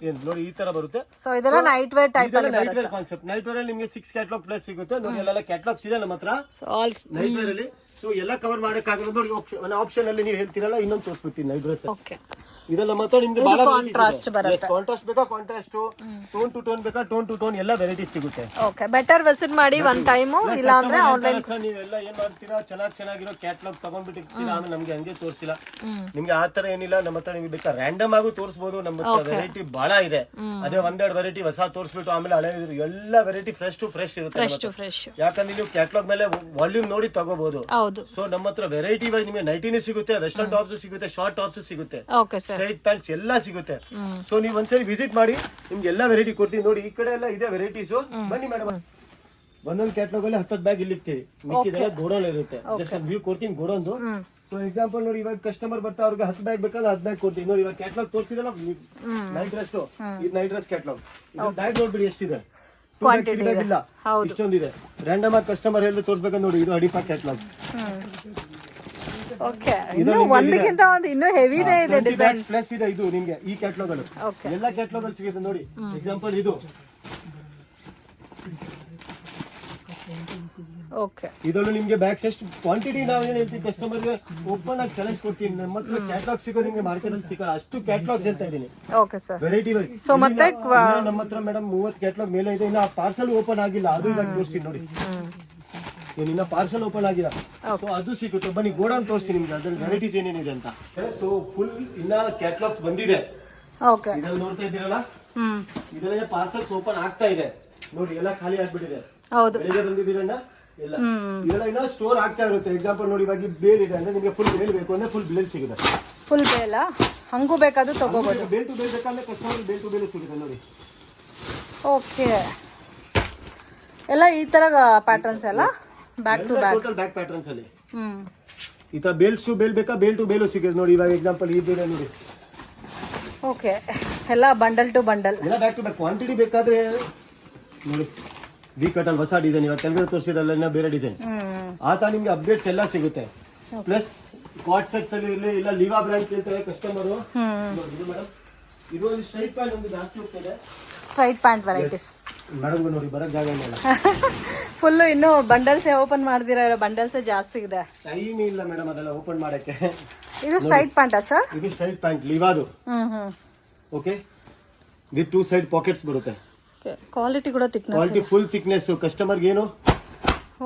ಏನ್ ನೋಡಿ ಈ ತರ ಬರುತ್ತೆ. ಸೊ ಇದೆಲ್ಲ ನೈಟ್ ವೇರ್ ಟೈಪ್ ಅಲ್ಲಿ night wear concept. Night wear ಅಲ್ಲಿ ನಿಮಗೆ 6 ಕ್ಯಾಟ್ಲಾಗ್ ಪ್ಲಸ್ ಸಿಗುತ್ತೆ ನೋಡಿ. ಎಲ್ಲ ಕ್ಯಾಟ್ಲಾಗ್ಸ್ ಇದೆ ನಮ್ಮ ಹತ್ರ ನೈಟ್ ವೇರ್ ಅಲ್ಲಿ. ಸೊ ಎಲ್ಲ ಕವರ್ ಮಾಡಕ್ಕಾಗಲ್ಲ ನೋಡಿ. ಆಪ್ಷನ್ ಅಲ್ಲಿ ನೀವು ಹೇಳ್ತೀರಲ್ಲ, ಇನ್ನೊಂದು ತೋರಿಸ್ಬಿಡ್ತೀನಿ ನೈಟ್ ಡ್ರೆಸ್. ಓಕೆ, ಇದೆಲ್ಲ ಮಾತ್ರ ನಿಮ್ಗೆ ಇದು ಬಹಳ ಕಾಂಟ್ರಾಸ್ಟ್ ಬರುತ್ತೆ. ಕಾಂಟ್ರಾಸ್ಟ್ ಬೇಕಾ ಕಾಂಟ್ರಾಸ್ಟ್, ಟೋನ್ ಟು ಟೋನ್ ಬೇಕಾ ಟೋನ್ ಟು ಟೋನ್ ಎಲ್ಲ ವೆರೈಟಿ ಸಿಗುತ್ತೆ. ಓಕೆ, ಬೆಟರ್ ವಿಸಿಟ್ ಮಾಡಿ ಒನ್ ಟೈಮು, ಇಲ್ಲ ಅಂದ್ರೆ ಆನ್ಲೈನ್. ನೀವೆಲ್ಲ ಏನ್ ಮಾಡ್ತೀರಾ, ಚೆನ್ನಾಗಿರೋ ಕ್ಯಾಟ್ಲಾಗ್ ತಗೊಂಡ್ಬಿಟ್ಟಿರ್ತೀರಾ, ಆಮೇಲೆ ನಮ್ಗೆ ಹಂಗೆ ತೋರಿಸಿಲ್ಲ. ನಿಮ್ಗೆ ಆ ತರ ಏನಿಲ್ಲ, ನಮ್ಮ ಹತ್ರ ನಿಮ್ಗೆ ಬೇಕಾ ರ್ಯಾಂಡಮ್ ಆಗು ತೋರಿಸಬಹುದು. ನಮ್ಮ ಹತ್ರ ವೆರೈಟಿ ಬಹಳ ಇದೆ. ಅದೇ ಒಂದೆರಡು ವೆರೈಟಿ ಹೊಸ ತೋರಿಸ್ಬಿಟ್ಟು ಆಮೇಲೆ ಹಳೆ ಎಲ್ಲ ವೆರೈಟಿ ಫ್ರೆಶ್ ಟು ಫ್ರೆಶ್ ಇರುತ್ತೆ. ಫ್ರೆಶ್. ಯಾಕಂದ್ರೆ ನೀವು ಕ್ಯಾಟ್ಲಾಗ್ ಮೇಲೆ ವಾಲ್ಯೂಮ್ ನೋಡಿ ತಗೋಬಹುದು. ಹೌದು. ಸೊ ನಮ್ಮ ಹತ್ರ ವೆರೈಟಿ ವೈಸ್ ನಿಮಗೆ ನೈಟಿನೂ ಸಿಗುತ್ತೆ, ವೆಸ್ಟರ್ನ್ ಟಾಪ್ಸ್ ಸಿಗುತ್ತೆ, ಶಾರ್ಟ್ ಟಾಪ್ಸ್ ಸಿಗುತ್ತೆ, ಓಕೆ ಸರ್. ಸ್ಟ್ರೈಟ್ ಪ್ಯಾಂಟ್ಸ್ ಎಲ್ಲ ಸಿಗುತ್ತೆ. ಸೊ ನೀವು ಒಂದ್ಸರಿ ವಿಸಿಟ್ ಮಾಡಿ, ನಿಮ್ಗೆ ಎಲ್ಲ ವೆರೈಟಿ ಕೊಡ್ತೀವಿ. ನೋಡಿ ಈ ಕಡೆ ಎಲ್ಲ ಇದೆ ವೆರೈಟೀಸ್. ಬನ್ನಿ ಮೇಡಮ್, ಒಂದೊಂದು ಕ್ಯಾಟ್ಲಾಗ್ ಅಲ್ಲಿ 10 ಬ್ಯಾಗ್ ಇಲ್ಲಿಕ್ತೀವಿ, ಮಿಕ್ಕಿದೆಲ್ಲ ಗೋಡೌನ್ ಇರುತ್ತೆ. ಜಸ್ಟ್ ವ್ಯೂ ಕೊಡ್ತೀನಿ ಗೋಡೌನ್ದು. ಸೊ ಎಕ್ಸಾಂಪಲ್ ನೋಡಿ, ಇವಾಗ ಕಸ್ಟಮರ್ ಬರ್ತಾ ಅವ್ರಿಗೆ 10 ಬ್ಯಾಗ್ ಬೇಕಂದ್ರೆ 10 ಬ್ಯಾಗ್ ಕೊಡ್ತೀವಿ. ನೋಡಿ ಇವಾಗ ಕ್ಯಾಟ್ಲಾಗ್ ತೋರಿಸಿದಲ್ಲ ನೈಟ್ ಡ್ರೆಸ್, ಇದು ನೈಟ್ ಡ್ರೆಸ್ ಕ್ಯಾಟ್ಲಾಗ್. ಇದು ಬ್ಯಾಗ್ ನೋಡ್ಬಿಡಿ ಎಷ್ಟಿದೆ, ಬ್ಯಾಗ್ ಇಲ್ಲ, ಇಷ್ಟೊಂದಿದೆ. ರ್ಯಾಂಡಮ್ ಆಗಿ ಕಸ್ಟಮರ್ ಹೇಳಿದ್ರೆ ತೋರ್ಸ್ಬೇಕಂದ್ರೆ ನೋಡಿ, ಇದು ಅಡಿಪಾ ಕ್ಯಾಟ್ಲಾಗ್. ಓಕೆ, ಇನ್ನು ಒಂದಕ್ಕಿಂತ ಒಂದು ಇನ್ನೂ ಹೆವಿನೇ ಇದೆ ಡಿಸೈನ್. ಪ್ಲಸ್ ಇದೆ ಇದು ನಿಮ್ಗೆ ಈ ಕ್ಯಾಟ್ಲಾಗ್ ಅಲ್ಲಿ ಎಲ್ಲ ಕ್ಯಾಟ್ಲಾಗ್ ಅಲ್ಲಿ ಸಿಗುತ್ತೆ. ನೋಡಿ ಎಕ್ಸಾಂಪಲ್ ಇದು. ಓಕೆ, ಇದರಲ್ಲೂ ನಿಮ್ಗೆ ಬ್ಯಾಗ್ಸ್ ಎಷ್ಟು ಕ್ವಾಂಟಿಟಿ ನಾವೇನು ಹೇಳ್ತೀವಿ ಕಸ್ಟಮರ್ಗೆ ಓಪನ್ ಆಗಿ ಚಾಲೆಂಜ್ ಕೊಡ್ತೀನಿ. ನಮ್ಮ ಹತ್ರ ಕ್ಯಾಟ್ಲಾಗ್ ಸಿಗೋದು ನಿಮ್ಗೆ ಮಾರ್ಕೆಟ್ ಅಲ್ಲಿ ಸಿಗಲ್ಲ, ಅಷ್ಟು ಕ್ಯಾಟ್ಲಾಗ್ಸ್ ಹೇಳ್ತಾ ಇದೀನಿ. Okay sir. ವೆರೈಟಿ ಸೊ ಮತ್ತೆ ನಮ್ಮ ಹತ್ರ ಮೇಡಮ್ 30 ಕ್ಯಾಟ್ಲಾಗ್ ಮೇಲೆ ಇದೆ. ಇನ್ನು ಪಾರ್ಸಲ್ ಓಪನ್ ಆಗಿಲ್ಲ, ಅದು ಇವಾಗ ತೋರಿಸ್ತೀನಿ ನೋಡಿ. ಇನ್ನ ಪಾರ್ಸಲ್ ಓಪನ್ ಆಗಿಲ್ಲ, ಸೊ ಅದು ಸಿಗುತ್ತೆ. ಬನ್ನಿ ಗೋಡೌನ್ ತೋರಿಸ್ತೀನಿ ನಿಮ್ಗೆ, ಅದ್ರಲ್ಲಿ ವೆರೈಟೀಸ್ ಏನೇನಿದೆ ಅಂತ. ಸೊ ಫುಲ್ ಇನ್ನ ಕ್ಯಾಟ್ಲಾಗ್ಸ್ ಬಂದಿದೆ. ಓಕೆ, ಇದ್ರಲ್ಲಿ ನೋಡ್ತಾ ಇದ್ದೀರಲ್ಲ, ಇದರಲ್ಲಿ ಪಾರ್ಸಲ್ಸ್ ಓಪನ್ ಆಗ್ತಾ ಇದೆ. ನೋಡಿ ಎಲ್ಲ ಖಾಲಿ ಆಗ್ಬಿಟ್ಟಿದೆ. ಹೌದು, ಬೆಳಿಗ್ಗೆ ಬಂದಿದ್ದೀರಣ್ಣ ಎಲ್ಲ. ಇದೆಲ್ಲ ಇನ್ನ ಸ್ಟೋರ್ ಆಗ್ತಾ ಇರುತ್ತೆ. ಎಕ್ಸಾಂಪಲ್ ನೋಡಿ, ಇವಾಗ ಬೇಲ್ ಇದೆ ಅಂದ್ರೆ ನಿಮಗೆ ಫುಲ್ ಬೇಲ್ ಬೇಕು ಅಂದ್ರೆ ಫುಲ್ ಬೇಲ್ ಸಿಗುತ್ತೆ. ಫುಲ್ ಬೇಲ ಹಂಗೂ ಬೇಕಾದ್ರೂ ತಗೋಬಹುದು. ಬೇಲ್ ಟು ಬೇಲ್ ಬೇಕಂದ್ರೆ ಕಸ್ಟಮರ್ ಬೇಲ್ ಟು ಬೇಲ್ ಸಿಗುತ್ತೆ ನೋಡಿ. ಓಕೆ, ಎಲ್ಲ ಈ ತರ ಪ್ಯಾಟರ್ನ್ಸ್ ಎಲ್ಲ back to back, total back patterns ಅಲ್ಲಿ. ಈ ತರ ಬೇಲ್ ಟು ಬೇಲ್ ಬೇಕಾ, ಬೇಲ್ ಟು ಬೇಲು ಸಿಗುತ್ತೆ ನೋಡಿ. ಇವಾಗ ಎಕ್ಸಾಂಪಲ್ ಈ ಬೇರೆ ನೋಡಿ. ಓಕೆ, ಎಲ್ಲ ಬಂಡಲ್ ಟು ಬಂಡಲ್, ಎಲ್ಲ ಬ್ಯಾಕ್ ಟು ಬ್ಯಾಕ್. ಕ್ವಾಂಟಿಟಿ ಬೇಕಾದ್ರೆ ನೋಡಿ, ವಿ ಕಟಲ್ ಹೊಸ ಡಿಸೈನ್, ಇವಾಗ ಕೆಳಗಡೆ ತೋರಿಸಿದಲ್ಲ ಬೇರೆ ಡಿಸೈನ್. ಆತ ನಿಮ್ಗೆ ಅಪ್ಡೇಟ್ಸ್ ಎಲ್ಲ ಸಿಗುತ್ತೆ. ಪ್ಲಸ್ ಕಾಟ್ ಸೆಟ್ಸ್ ಅಲ್ಲಿ ಇರಲಿ, ಇಲ್ಲ ಲಿವಾ ಬ್ರ್ಯಾಂಡ್ ಕೇಳ್ತಾರೆ ಕಸ್ಟಮರ್. ಇದು ಮೇಡಮ್, ಇದು ಒಂದು ಸ್ಟ್ರೈಟ್ ಪ್ಯಾಂಟ್ ಒಂದು ಜಾಸ್ತಿ ಹೋಗ್ತದೆ. ಸ್ಟ್ರೈಟ್ ಪ್ಯಾಂಟ್ ವೆರೈಟೀಸ್ ಮೇಡಮ್ ನೋಡಿ, ಬರಕ್ ಜಾಗ ಇಲ್ಲ. ಫುಲ್ ಇನ್ನು ಬಂಡಲ್ಸ್ ಓಪನ್ ಮಾಡ್ದಿರೋ ಬಂಡಲ್ಸ್ ಜಾಸ್ತಿ ಇದೆ. ಟೈಮ್ ಇಲ್ಲ ಮೇಡಮ್ ಅದೆಲ್ಲ ಓಪನ್ ಮಾಡಕ್ಕೆ. ಇದು ಸ್ಟ್ರೈಟ್ ಪ್ಯಾಂಟಾ ಸರ್? ಇದು ಸ್ಟ್ರೈಟ್ ಪ್ಯಾಂಟ್ ಲಿವಾದು. ಓಕೆ, ವಿತ್ 2 ಸೈಡ್ ಪಾಕೆಟ್ಸ್ ಬರುತ್ತೆ. ಕ್ವಾಲಿಟಿ ಕೂಡ thickness, quality full thickness. Customer ಏನು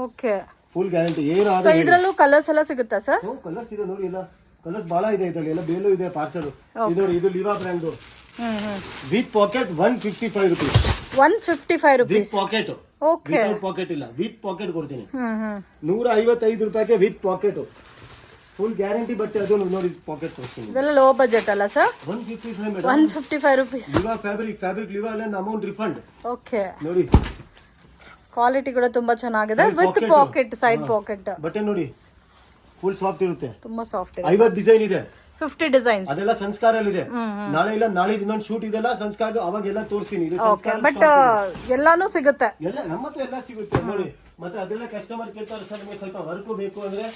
ಓಕೆ, ಫುಲ್ ಗ್ಯಾರಂಟಿ ಏನು ಸೊ ಆದ್ರೆ. ಇದ್ರಲ್ಲೂ ಕಲರ್ಸ್ ಎಲ್ಲ ಸಿಗುತ್ತಾ ಸರ್? ಕಲರ್ಸ್ ಇದೆ ನೋಡಿ, ಎಲ್ಲ ಕಲರ್ಸ್ ಬಹಳ ಇದೆ ಇದರಲ್ಲಿ. ಎಲ್ಲ ಬೇಲು ಇದೆ ಪಾರ್ಸಲ್. ಇದು ನೋಡಿ, ಇದು ಲಿವಾ brand with packet 155 rupees. 155 rupees with packet. Okay, with packet ಇಲ್ಲ, ವಿತ್ ಪಾಕೆಟ್ ಕೊಡ್ತೀನಿ. 155 ರೂಪಾಯಿಗೆ ವಿತ್ ಪಾಕೆಟ್, ಫುಲ್ ಗ್ಯಾರಂಟಿ ಬಟ್ಟೆ. ಅದು ನೋಡಿ ಪಾಕೆಟ್ ತೋರಿಸ್ತೀನಿ. ಇದೆಲ್ಲ ಲೋ ಬಜೆಟ್ ಅಲ್ಲ ಸರ್? 155 ಮೇಡಮ್. 155 ರೂಪೀಸ್. ಲಿವಾ ಫ್ಯಾಬ್ರಿಕ್ ಲಿವಾ ಅಲ್ಲ, ಅಮೌಂಟ್ ರಿಫಂಡ್. ಓಕೆ, ನೋಡಿ ಕ್ವಾಲಿಟಿ ಕೂಡ ತುಂಬಾ ಚೆನ್ನಾಗಿದೆ. With packet, side packet. ಬಟ್ಟೆ ನೋಡಿ ಫುಲ್ ಸಾಫ್ಟ್ ಇರುತ್ತೆ, ತುಂಬಾ ಸಾಫ್ಟ್ ಇದೆ. 50 ಡಿಸೈನ್ ಇದೆ, 50 ಡಿಸೈನ್ಸ್. ಅದೆಲ್ಲ ಸಂಸ್ಕಾರಲ್ಲಿ ಇದೆ. ನಾಳೆ ಇಲ್ಲ ನಾಳೆ ಇನ್ನೊಂದು ಶೂಟ್ ಇದೆಲ್ಲ ಸಂಸ್ಕಾರದ್ದು, ಅವಾಗೆಲ್ಲ ತೋರಿಸ್ತೀನಿ. ಇದು ಓಕೆ, ಬಟ್ ಎಲ್ಲಾನು ಸಿಗುತ್ತೆ. ಎಲ್ಲ ನಮ್ಮ ಹತ್ರ ಎಲ್ಲ ಸಿಗುತ್ತೆ ನೋಡಿ. ಮತ್ತೆ ಅದೆಲ್ಲ ಕಸ್ಟಮರ್ ಕೇಳ್ತಾರೆ, ಸರ್ ನಿಮಗೆ ಸ್ವಲ್ಪ ವರ್ಕ್ ಬೇಕು ಅಂದ್ರೆ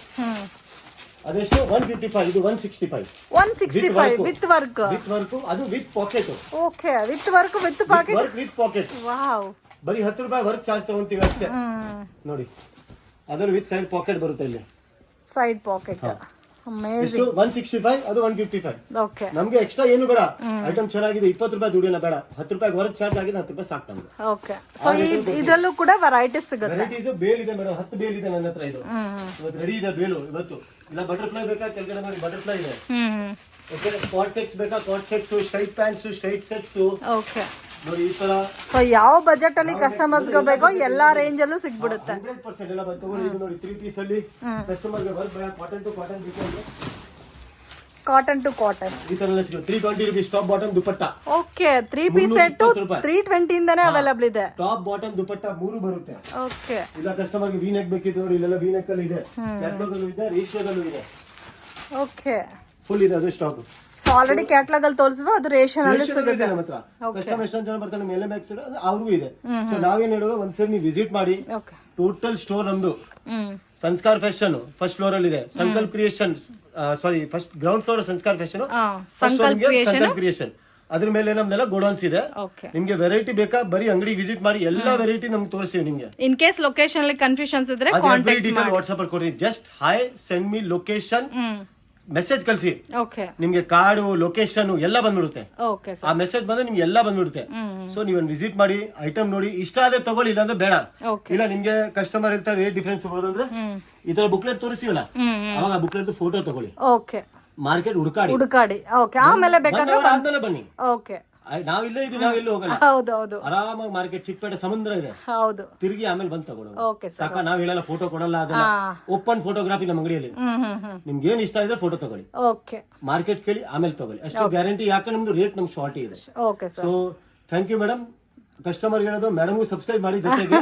ಅದೆಷ್ಟು 155, ಇದು 165. 165 ವಿತ್ ವರ್ಕ್. ವಿತ್ ವರ್ಕ್, ಅದು with packet. Okay, with work with packet. Work with packet. Wow, ಬರೀ 10 ರೂಪಾಯಿ ವರ್ಕ್ ಚಾರ್ಜ್ ತಗೊಂತೀವಿ ಅಷ್ಟೇ. ನೋಡಿ ಅದ್ರಲ್ಲಿ ವಿತ್ ಸೈಡ್ ಪಾಕೆಟ್ ಬರುತ್ತೆ ಇಲ್ಲಿ. Side packet, amazing. 165, ಅದು 155. ಓಕೆ, ನಮ್ಗೆ ಎಕ್ಸ್ಟ್ರಾ ಏನು ಬೇಡ. ಐಟಮ್ ಚೆನ್ನಾಗಿದೆ, 20 ರೂಪಾಯಿ ದುಡಿಯೋಣ ಬೇಡ. 10 ರೂಪಾಯಿ ವರ್ಕ್ ಚಾರ್ಜ್ ಆಗಿದೆ, 10 ರೂಪಾಯಿ ಸಾಕು ನಮ್ಗೆ. ಓಕೆ, ಸೊ ಇದ್ರಲ್ಲೂ ಕೂಡ ವೆರೈಟೀಸ್ ಸಿಗುತ್ತೆ. ವೆರೈಟೀಸ್ ಬೇಲ್ ಇದೆ ಮೇಡಮ್, 10 ಬೇಲ್ ಇದೆ ನನ್ನ ಹತ್ರ. ಇದು ಇವತ್ತು ರೆಡಿ ಇದೆ ಬೇಲು ಇವತ್ತು. ಇಲ್ಲ ಬಟರ್ಫ್ಲೈ ಬೇಕಾ, ಕೆಳಗಡೆ ನೋಡಿ ಬಟರ್ಫ್ಲೈ ಇದೆ. ಓಕೆ, ಕಾಟ್ ಸೆಟ್ಸ್ ಬೇಕಾ, cot sets, straight pants, straight sets. Okay, ನೋಡಿ ಈ ತರ. ಸೊ ಯಾವ ಬಜೆಟ್ ಅಲ್ಲಿ ಕಸ್ಟಮರ್ಸ್ ಗೆ ಬೇಕೋ ಎಲ್ಲಾ ರೇಂಜ್ ಅಲ್ಲೂ ಸಿಗ್ಬಿಡುತ್ತೆ. 100% ಎಲ್ಲ ತಗೊಳ್ಳಿ. ಇದು ನೋಡಿ 3 ಪೀಸ್ ಅಲ್ಲಿ ಕಸ್ಟಮರ್ ಗೆ ವರ್ಕ್ ಬೇಡ, ಕಾಟನ್ ಟು ಕಾಟನ್ ಬೇಕು. ಕಾಟನ್ ಟು ಕಾಟನ್ ಈ ತರ ಎಲ್ಲ ಸಿಗುತ್ತೆ. 320 rupees top bottom dupatta. Okay, 3 piece set 320 ಇಂದಾನೆ ಅವೈಲಬಲ್ ಇದೆ. ಟಾಪ್ ಬಾಟಮ್ ದುಪಟ್ಟ 3 ಬರುತ್ತೆ. ಓಕೆ, ಇಲ್ಲ ಕಸ್ಟಮರ್ ಗೆ ವಿ ನೆಕ್ ಬೇಕಿತ್ತು ನೋಡಿ, ಇಲ್ಲೆಲ್ಲ ವಿ ನೆಕ್ ಅಲ್ಲಿ ಇದೆ, ಕ್ಯಾಟ್ಲಾಗ್ ಅಲ್ಲೂ ಇದೆ, ರೇಷಿಯೋದಲ್ಲೂ ಇದೆ. ಓಕೆ, ಫುಲ್ ಇದೆ ಅದು ಸ್ಟಾಕ್. ಸೊ ಆಲ್ರೆಡಿ ಕ್ಯಾಟ್ಲಾಗ್ ಅಲ್ಲಿ ತೋರಿಸುವ, ಅದು ರೇಷನ್ ಅಲ್ಲಿ ಸಿಗುತ್ತೆ ನಮ್ಮ ಹತ್ರ. ಕಸ್ಟಮರ್ ಎಷ್ಟೊಂದು ಜನ ಬರ್ತಾರೆ ಮೇಲೆ ಮ್ಯಾಕ್ಸ್ ಅವ್ರಿಗೂ ಇದೆ. ಸೊ ನಾವೇನ್ ಹೇಳೋದು, ಒಂದ್ಸರಿ ನೀವು ವಿಸಿಟ್ ಮಾಡಿ. ಓಕೆ, ಟೋಟಲ್ ಸ್ಟೋರ್ ನಮ್ದು ಸಂಸ್ಕಾರ್ ಫ್ಯಾಷನ್ ಫಸ್ಟ್ ಫ್ಲೋರ್ ಅಲ್ಲಿ ಇದೆ. Sankalp creation, sorry first ground floor Sanskar fashion, Sankalp creation. ಅದ್ರ ಮೇಲೆ ನಮ್ದೆಲ್ಲ ಗೋಡೌನ್ಸ್ ಇದೆ. ಓಕೆ, ನಿಮ್ಗೆ ವೆರೈಟಿ ಬೇಕಾ, ಬರೀ ಅಂಗಡಿ ವಿಸಿಟ್ ಮಾಡಿ ಎಲ್ಲಾ ವೆರೈಟಿ ನಮ್ಗೆ ತೋರಿಸ್ತೀವಿ ನಿಮ್ಗೆ. ಇನ್ ಕೇಸ್ ಲೊಕೇಶನ್ ಅಲ್ಲಿ ಕನ್ಫ್ಯೂಷನ್ಸ್ ಇದ್ರೆ ಕಾಂಟ್ಯಾಕ್ಟ್ ಮಾಡಿ. ವಾಟ್ಸ್ಆಪ್ ಅಲ್ಲಿ ಕೊಡಿ. Just hi, send me location, message ಕಳಿಸಿ, ಓಕೆ ನಿಮ್ಗೆ ಕಾರ್ಡು ಲೊಕೇಶನ್ ಎಲ್ಲ ಬಂದ್ಬಿಡುತ್ತೆ. Okay sir. ಆ ಮೆಸೇಜ್ ಬಂದ್ರೆ ನಿಮ್ಗೆ ಎಲ್ಲ ಬಂದ್ಬಿಡುತ್ತೆ. ಸೊ ನೀವೊಂದು ವಿಸಿಟ್ ಮಾಡಿ, ಐಟಮ್ ನೋಡಿ, ಇಷ್ಟ ಆದ್ರೆ ತಗೊಳ್ಳಿ, ಇಲ್ಲಾಂದ್ರೆ ಬೇಡ. ಓಕೆ. ಇಲ್ಲ ನಿಮ್ಗೆ ಕಸ್ಟಮರ್ ಇರ್ತಾರೆ, ರೇಟ್ ಡಿಫ್ರೆನ್ಸ್ ಇರ್ಬೋದು ಅಂದ್ರೆ ಈ ತರ ಬುಕ್ಲೆಟ್ ತೋರಿಸ್ತೀವಲ್ಲ, ಅವಾಗ ಬುಕ್ಲೆಟ್ ಫೋಟೋ ತಗೊಳ್ಳಿ, ಓಕೆ ಮಾರ್ಕೆಟ್ ಹುಡುಕಾಡಿ, ಓಕೆ, ಆಮೇಲೆ ಬೇಕಾದ್ರೆ ಆದ್ಮೇಲೆ ಬನ್ನಿ. ಓಕೆ, ನಾವಿಲ್ಲೇ ಇದೀವಿ, ನಾವೆಲ್ಲೂ ಹೋಗಲ್ಲ, ಹೌದು ಆರಾಮಾಗಿ ಮಾರ್ಕೆಟ್ ಚಿಕ್ಕಪೇಟೆ ಸಮುದ್ರ ಇದೆ, ಹೌದು. ತಿರುಗಿ ಆಮೇಲೆ ಬಂದ್ ತಗೊಳ್ಳೋದು. Okay sir. ಸಾಕ, ನಾವ್ ಹೇಳಲ್ಲ ಫೋಟೋ ಕೊಡಲ್ಲ, ಅದೆಲ್ಲ ಓಪನ್ ಫೋಟೋಗ್ರಾಫಿ ನಮ್ಮ ಅಂಗಡಿಯಲ್ಲಿ. ನಿಮ್ಗೆ ಏನ್ ಇಷ್ಟ ಇದ್ರೆ ಫೋಟೋ ತಗೊಳ್ಳಿ, ಓಕೆ, ಮಾರ್ಕೆಟ್ ಕೇಳಿ ಆಮೇಲೆ ತಗೊಳ್ಳಿ, ಅಷ್ಟು ಗ್ಯಾರಂಟಿ. ಯಾಕೆ ನಮ್ದು ರೇಟ್ ನಮ್ಗೆ ಶಾರ್ಟ್ ಇದೆ. Okay sir. So thank you madam. Customer ಹೇಳೋದು ಮೇಡಮ್ಗೂ ಸಬ್ಸ್ಕ್ರೈಬ್ ಮಾಡಿ ಜೊತೆಗೆ,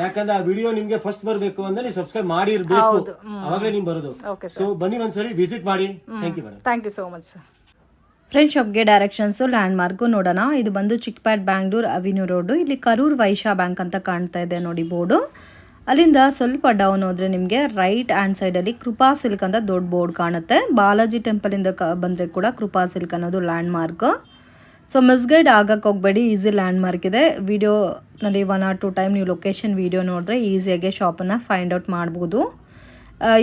ಯಾಕಂದ್ರೆ ಆ ವಿಡಿಯೋ ನಿಮ್ಗೆ ಫಸ್ಟ್ ಬರ್ಬೇಕು ಅಂದ್ರೆ ನೀವು ಸಬ್ಸ್ಕ್ರೈಬ್ ಮಾಡಿರ್ಬೇಕು, ಅವಾಗಲೇ ನಿಮ್ ಬರೋದು. ಸೊ ಬನ್ನಿ ಒಂದ್ಸರಿ ವಿಸಿಟ್ ಮಾಡಿ. Thank you madam. Thank you so much sir. Friend ಶಾಪ್ಗೆ ಡೈರೆಕ್ಷನ್ಸು ಲ್ಯಾಂಡ್ ಮಾರ್ಕು ನೋಡೋಣ. ಇದು ಬಂದು ಚಿಕ್ಕಪೇಟ್ ಬ್ಯಾಂಗ್ಳೂರ್ ಅವಿನ್ಯೂ ರೋಡು. ಇಲ್ಲಿ ಕರೂರ್ ವೈಶ್ಯ ಬ್ಯಾಂಕ್ ಅಂತ ಕಾಣ್ತಾ ಇದೆ ನೋಡಿ ಬೋರ್ಡು. ಅಲ್ಲಿಂದ ಸ್ವಲ್ಪ ಡೌನ್ ಹೋದರೆ ನಿಮಗೆ ರೈಟ್ ಹ್ಯಾಂಡ್ ಸೈಡಲ್ಲಿ ಕೃಪಾ ಸಿಲ್ಕ್ ಅಂತ ದೊಡ್ಡ ಬೋರ್ಡ್ ಕಾಣುತ್ತೆ. ಬಾಲಾಜಿ ಟೆಂಪಲಿಂದ ಬಂದರೆ ಕೂಡ ಕೃಪಾ ಸಿಲ್ಕ್ ಅನ್ನೋದು ಲ್ಯಾಂಡ್ ಮಾರ್ಕ್. ಸೊ ಮಿಸ್ಗೈಡ್ ಆಗಕ್ಕೆ ಹೋಗಬೇಡಿ, ಈಸಿ ಲ್ಯಾಂಡ್ ಮಾರ್ಕ್ ಇದೆ. ವಿಡಿಯೋನಲ್ಲಿ 1 or 2 ಟೈಮ್ ನೀವು ಲೊಕೇಶನ್ ವಿಡಿಯೋ ನೋಡಿದ್ರೆ ಈಸಿಯಾಗಿ ಶಾಪನ್ನು ಫೈಂಡ್ ಔಟ್ ಮಾಡ್ಬೋದು.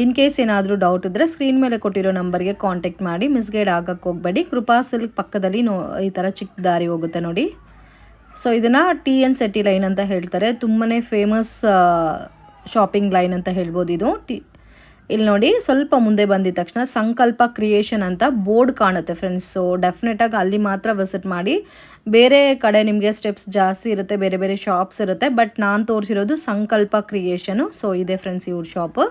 ಇನ್ ಕೇಸ್ ಏನಾದರೂ ಡೌಟ್ ಇದ್ದರೆ ಸ್ಕ್ರೀನ್ ಮೇಲೆ ಕೊಟ್ಟಿರೋ ನಂಬರ್ಗೆ ಕಾಂಟ್ಯಾಕ್ಟ್ ಮಾಡಿ. ಮಿಸ್ಗೈಡ್ ಆಗಕ್ಕೆ ಹೋಗಬೇಡಿ. ಕೃಪಾ ಸಿಲ್ಕ್ ಪಕ್ಕದಲ್ಲಿ ಈ ಥರ ಚಿಕ್ಕ ದಾರಿ ಹೋಗುತ್ತೆ ನೋಡಿ. ಸೊ ಇದನ್ನು TN ಸೆಟ್ಟಿ ಲೈನ್ ಅಂತ ಹೇಳ್ತಾರೆ. ತುಂಬಾ ಫೇಮಸ್ ಶಾಪಿಂಗ್ ಲೈನ್ ಅಂತ ಹೇಳ್ಬೋದು ಇದು. ಇಲ್ಲಿ ನೋಡಿ, ಸ್ವಲ್ಪ ಮುಂದೆ ಬಂದಿದ ತಕ್ಷಣ ಸಂಕಲ್ಪ ಕ್ರಿಯೇಷನ್ ಅಂತ ಬೋರ್ಡ್ ಕಾಣುತ್ತೆ ಫ್ರೆಂಡ್ಸ್. ಸೊ ಡೆಫಿನೆಟಾಗಿ ಅಲ್ಲಿ ಮಾತ್ರ ವಿಸಿಟ್ ಮಾಡಿ. ಬೇರೆ ಕಡೆ ನಿಮಗೆ ಸ್ಟೆಪ್ಸ್ ಜಾಸ್ತಿ ಇರುತ್ತೆ, ಬೇರೆ ಬೇರೆ ಶಾಪ್ಸ್ ಇರುತ್ತೆ, ಬಟ್ ನಾನು ತೋರಿಸಿರೋದು ಸಂಕಲ್ಪ ಕ್ರಿಯೇಷನು. ಸೊ ಇದೆ ಫ್ರೆಂಡ್ಸ್ ಇವ್ರ ಶಾಪು.